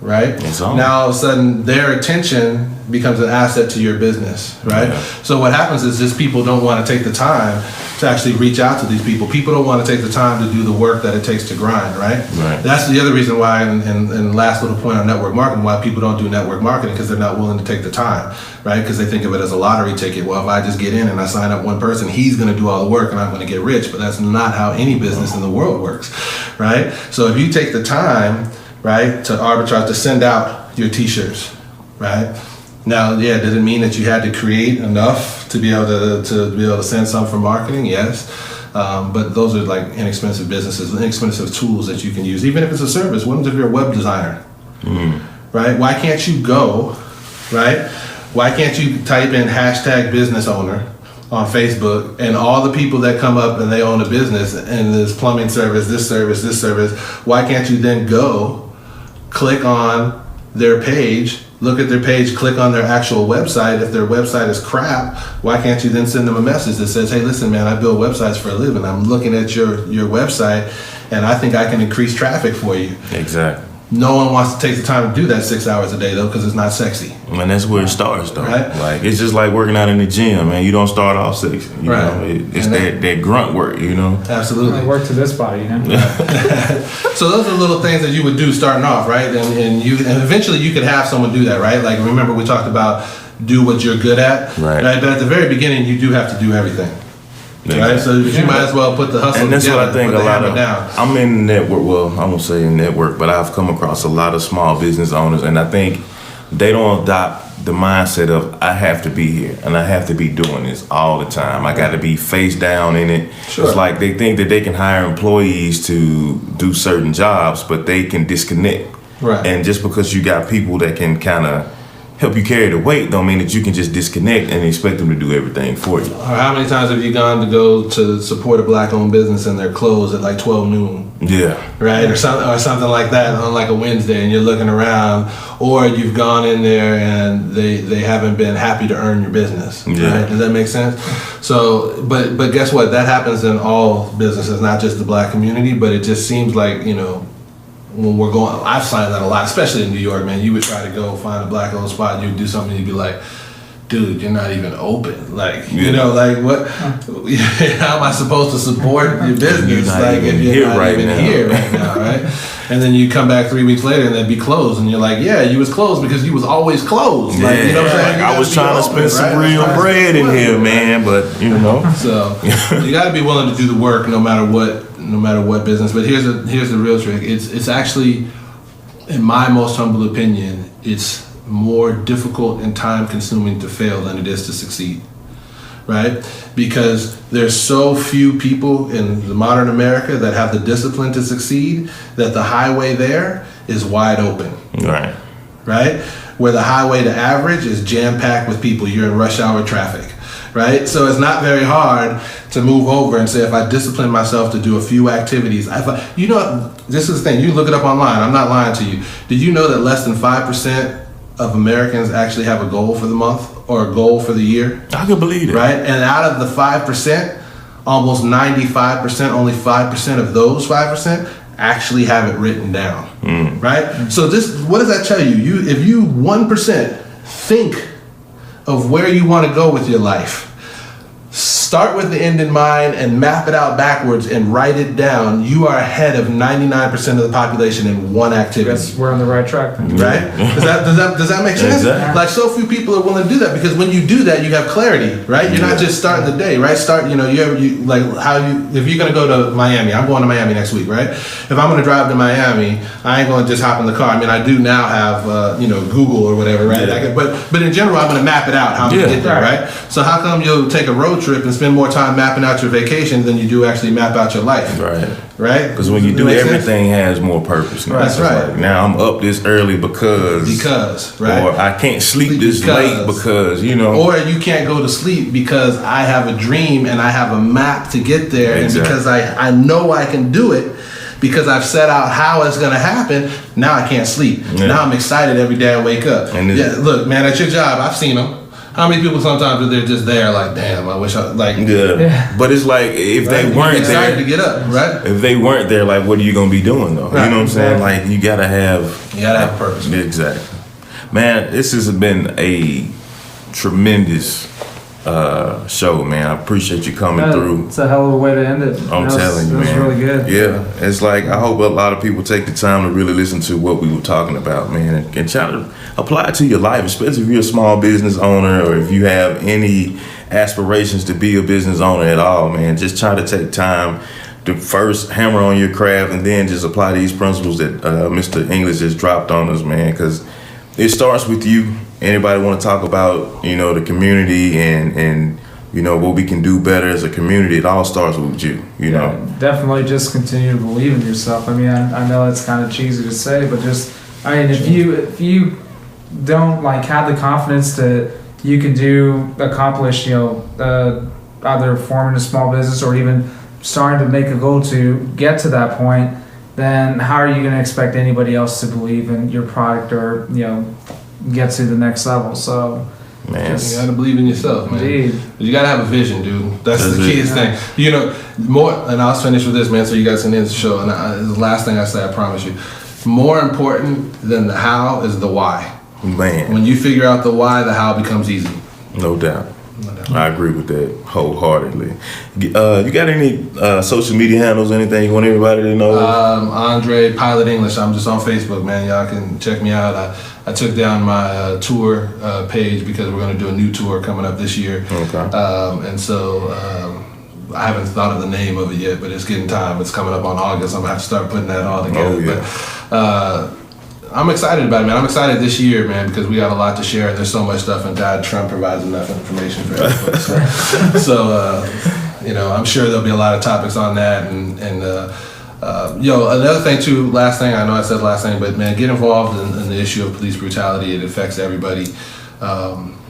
Right? Now all of a sudden their attention becomes an asset to your business, right? Yeah. So what happens is just people don't want to take the time to actually reach out to these people. People don't want to take the time to do the work that it takes to grind, right? That's the other reason why, and last little point on network marketing, why people don't do network marketing, because they're not willing to take the time, right? Because they think of it as a lottery ticket. Well, if I just get in and I sign up one person, he's going to do all the work and I'm going to get rich. But that's not how any business in the world works, right? So if you take the time, right, to arbitrage, to send out your t-shirts, right? Now, did it mean that you had to create enough to be able to send some for marketing? Yes. But those are like inexpensive businesses, inexpensive tools that you can use, even if it's a service. What if you're a web designer, right? Why can't you go, right? Why can't you type in #business owner on Facebook, and all the people that come up and they own a business and this plumbing service, this service, why can't you then go click on their page, look at their page, click on their actual website? If their website is crap, why can't you then send them a message that says, hey, listen, man, I build websites for a living. I'm looking at your website and I think I can increase traffic for you. Exactly. No one wants to take the time to do that 6 hours a day, though, because it's not sexy. And that's where it starts, though. Right? Like, it's just like working out in the gym, man. You don't start off sexy. You know? It's that grunt work, you know? Absolutely. I work to this body, you know? So those are little things that you would do starting off, right? And eventually you could have someone do that, right? Like, remember we talked about do what you're good at, right? But at the very beginning, you do have to do everything. Right, so you might as well put the hustle together. And that's what I think a lot of. I'm in network. Well, I won't say in network, but I've come across a lot of small business owners, and I think they don't adopt the mindset of I have to be here and I have to be doing this all the time. I got to be face down in it. Sure. It's like they think that they can hire employees to do certain jobs, but they can disconnect. Right. And just because you got people that can kind of help you carry the weight don't mean that you can just disconnect and expect them to do everything for you. Or how many times have you gone to go to support a black-owned business and they're closed at like 12 noon? Yeah. Right? Or something like that on like a Wednesday, and you're looking around, or you've gone in there and they haven't been happy to earn your business. Yeah. Right? Does that make sense? So, but guess what? That happens in all businesses, not just the black community, but it just seems like, you know, when we're going, I've signed that a lot, especially in New York, man. You would try to go find a black-owned spot, and you'd do something, and you'd be like, dude, you're not even open. Like, you know, like, what? How am I supposed to support your business? Like, if you're not even here right now, right? And then you come back 3 weeks later, and they'd be closed, and you're like, yeah, you was closed because you was always closed. Like, you know what I'm saying? I was trying to spend some real bread in here, man, but, you know. So, you got to be willing to do the work no matter what business. But here's the real trick. It's actually, in my most humble opinion, it's more difficult and time consuming to fail than it is to succeed, right? Because there's so few people in the modern America that have the discipline to succeed that the highway there is wide open. Right. Right? Where the highway to average is jam-packed with people. You're in rush hour traffic, right? So it's not very hard to move over and say, if I discipline myself to do a few activities, you know, this is the thing, you look it up online, I'm not lying to you. Did you know that less than 5% of Americans actually have a goal for the month or a goal for the year? I can believe it. Right? And out of the 5%, almost 95%, only 5% of those 5% actually have it written down, right? So what does that tell you? If you 1% think of where you want to go with your life, start with the end in mind and map it out backwards and write it down, you are ahead of 99% of the population in one activity. Guess we're on the right track then. Right? Does that make sense? Exactly. Like, so few people are willing to do that, because when you do that, you have clarity, right? You're not just starting the day, right? If you're gonna go to Miami, I'm going to Miami next week, right? If I'm gonna drive to Miami, I ain't gonna just hop in the car. I mean, I do now have Google or whatever, right? Yeah. But in general, I'm gonna map it out how I'm gonna get there, right? So how come you'll take a road trip and spend more time mapping out your vacation than you do actually map out your life? Right? Because when you do, everything has more purpose now. That's right. Like, now I'm up this early because right? Or I can't sleep this late because, Or you can't go to sleep because I have a dream and I have a map to get there. Exactly. And because I know I can do it, because I've set out how it's going to happen, now I can't sleep. Yeah. Now I'm excited every day I wake up. And look, man, at your job, I've seen them. How many people sometimes they're just there like, damn, I wish I, like... Yeah. But it's like, if they weren't excited there... to get up, right? If they weren't there, like, what are you going to be doing, though? Right. You know what I'm saying? Like, you got to have... You got to have purpose. Exactly. Man, this has been a tremendous show, man. I appreciate you coming through. It's a hell of a way to end it. I'm telling you, man. It was really good. Yeah. It's like, I hope a lot of people take the time to really listen to what we were talking about, man, and try to apply it to your life, especially if you're a small business owner or if you have any aspirations to be a business owner at all, man. Just try to take time to first hammer on your craft and then just apply these principles that Mr. English just dropped on us, man, because it starts with you. Anybody want to talk about, the community and what we can do better as a community, it all starts with you, know. Definitely just continue to believe in yourself. I mean, I know it's kind of cheesy to say, but if you don't have the confidence that you can accomplish, either forming a small business or even starting to make a goal to get to that point, then how are you going to expect anybody else to believe in your product or, get to the next level? So, man, you gotta believe in yourself, man. Indeed. You gotta have a vision, dude. That's the keyest thing. More, and I'll finish with this, man, so you guys can end the show. And the last thing I say, I promise you, more important than the how is the why. Man. When you figure out the why, the how becomes easy. No doubt. I agree with that wholeheartedly. You got any social media handles, anything you want everybody to know? Andre Pilot English. I'm just on Facebook, man. Y'all can check me out. I took down my tour page because we're going to do a new tour coming up this year. Okay. And so I haven't thought of the name of it yet, but it's getting time. It's coming up on August. I'm going to have to start putting that all together. Oh, yeah. But I'm excited about it, man. I'm excited this year, man, because we got a lot to share. There's so much stuff, and Trump provides enough information for everybody. So I'm sure there'll be a lot of topics on that. And another thing too, last thing, I know I said last thing, but man, get involved in the issue of police brutality. It affects everybody.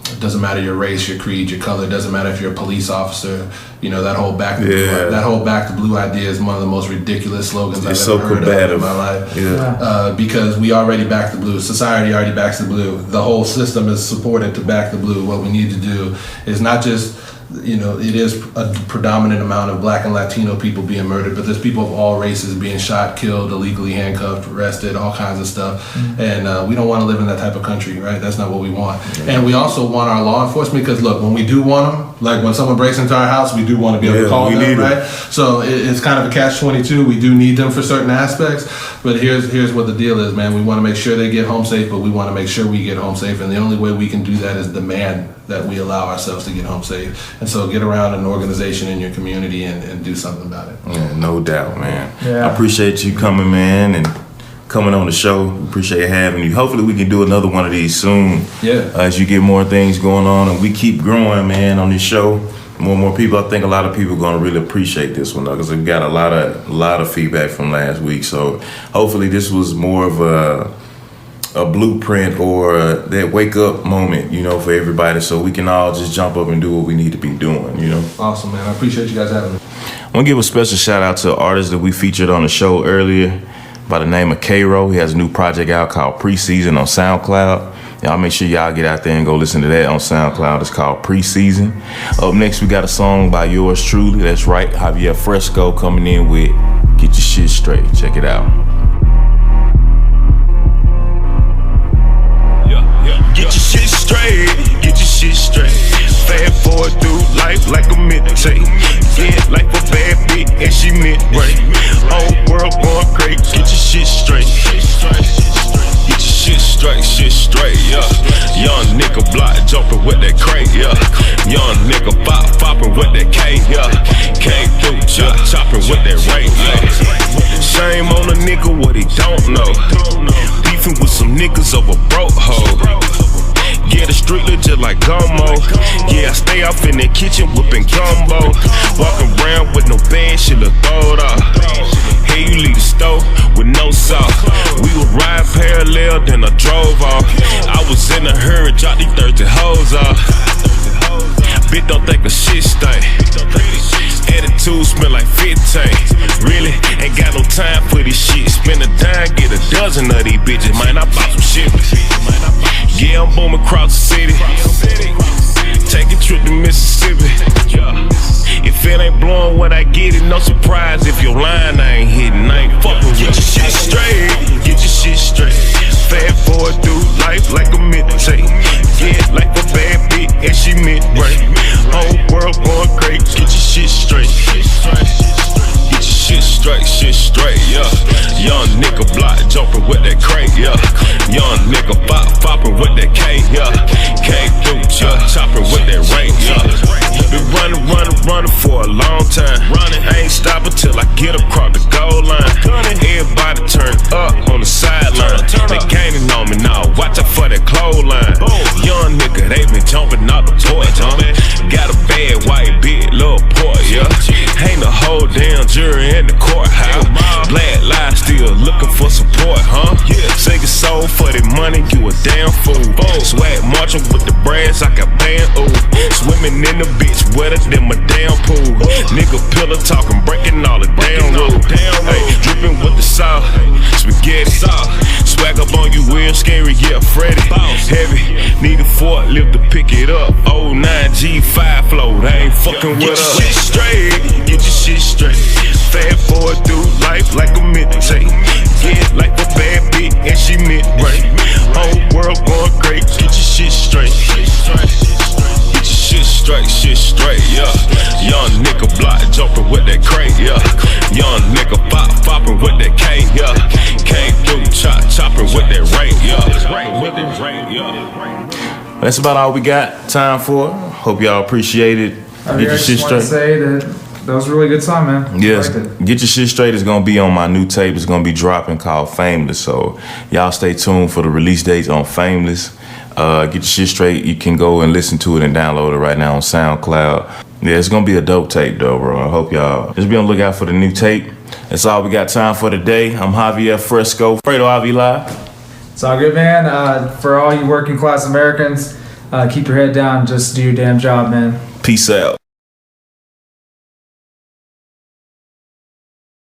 It doesn't matter your race, your creed, your color. It doesn't matter if you're a police officer. That whole back to blue idea is one of the most ridiculous slogans I've ever heard of in my life. Yeah. Because we already back the blue. Society already backs the blue. The whole system is supported to back the blue. What we need to do is not just, it is a predominant amount of Black and Latino people being murdered, but there's people of all races being shot, killed, illegally handcuffed, arrested, all kinds of stuff. Mm-hmm. And we don't want to live in that type of country, right? That's not what we want. Mm-hmm. And we also want our law enforcement, because look, when we do want them, like when someone breaks into our house, we do want to be able to call them, right? So it's kind of a catch-22. We do need them for certain aspects, but here's what the deal is, man. We want to make sure they get home safe, but we want to make sure we get home safe. And the only way we can do that is demand that we allow ourselves to get home safe. And so get around an organization in your community and do something about it. Yeah, no doubt, man. Yeah. I appreciate you coming, man, and coming on the show. We appreciate having you. Hopefully we can do another one of these soon. Yeah. As you get more things going on and we keep growing, man, on this show. More and more people. I think a lot of people are going to really appreciate this one, though, because we've got a lot of feedback from last week. So hopefully this was more of a blueprint or that wake up moment, you know, for everybody, so we can all just jump up and do what we need to be doing, you know. Awesome, man. I appreciate you guys having me. I want to give a special shout out to an artist that we featured on the show earlier by the name of K-Ro. He has a new project out called Preseason on SoundCloud. Y'all make sure y'all get out there and go listen to that on SoundCloud. It's called Preseason. Up next, we got a song by yours truly. That's right, Javier Fresco coming in with Get Your Shit Straight. Check it out. Get your shit straight, get your shit straight. Fast forward through life like a meditate. Yeah, like a bad bitch and she meant right. Whole world going crazy, get your shit straight. Get your shit straight, yeah. Young nigga block jumping with that crate, yeah. Young nigga popping with that K, yeah. Came through chopping with that rate, yeah. Shame on a nigga what he don't know. Beefing with some niggas over broke hoe. Yeah, the street look just like gummo. Yeah, I stay off in the kitchen whipping gumbo. Walking around with no band, shit look throwed off. Hey, you leave the stove with no salt. We would ride parallel, then I drove off. I was in a hurry, dropped these 30 hoes off. Bitch don't think a shit stink. Attitude smell like 15. Really, ain't got no time for this shit. Spend a dime, get a dozen of these bitches. Man, I bought some shit. Yeah, I'm booming across the city. Take a trip to Mississippi. If it ain't blowing what I get it, no surprise if your line I ain't hitting. I ain't fucking with you. Get your shit straight, get your shit straight. Fast forward through life like a meditate. Yeah, like a bad bitch and she meant right. Whole world going crazy, get your shit straight. Get your shit straight, yeah. Young nigga block jumping with that crate, yeah. Young nigga popping with that K, yeah. Came through chopping with that rate, yeah. Been running for a long time. I ain't stopping till I get across the goal line. Everybody turn up on the sideline. They gaining on me now, watch out for that clothesline. Young nigga, they been jumping out the porch, huh? Got a bad white bitch, little port, yeah. Ain't the whole damn jury in the courthouse. Black lives still looking for support, huh? Sing a soul for the money, you a damn fool. Swag marching with the brands like a band, ooh. Swimming in the bitch wetter than my damn pool. Nigga pillar talking, breaking all the damn rules. Hey, dripping with the salt, spaghetti. Swag up on you real scary, yeah, Freddy. Heavy, need a forklift to pick it up. 09 G5 flow, they ain't fucking with us. Get your shit straight, get your shit straight. Fast forward through life like a meditate. Yeah, like a bad bitch and she meant right. Whole world going crazy, get your shit straight. Get your shit straight, yeah. Young nigga block jumping with that crate, yeah. Young nigga popping with that K, yeah. Came through chopping with that rate, yeah. That's about all we got time for. Hope y'all appreciate it. Get your shit straight. I just want to say that was a really good song, man. Yes, Get Your Shit Straight is gonna be on my new tape. It's gonna be dropping called Fameless. So y'all stay tuned for the release dates on Fameless. Get Your Shit Straight. You can go and listen to it and download it right now on SoundCloud. Yeah, it's gonna be a dope tape though, bro. I hope y'all just be on the lookout for the new tape. That's all we got time for today. I'm Javier Fresco. Fredo Avila. It's all good, man. For all you working class Americans, keep your head down. Just do your damn job, man. Peace out.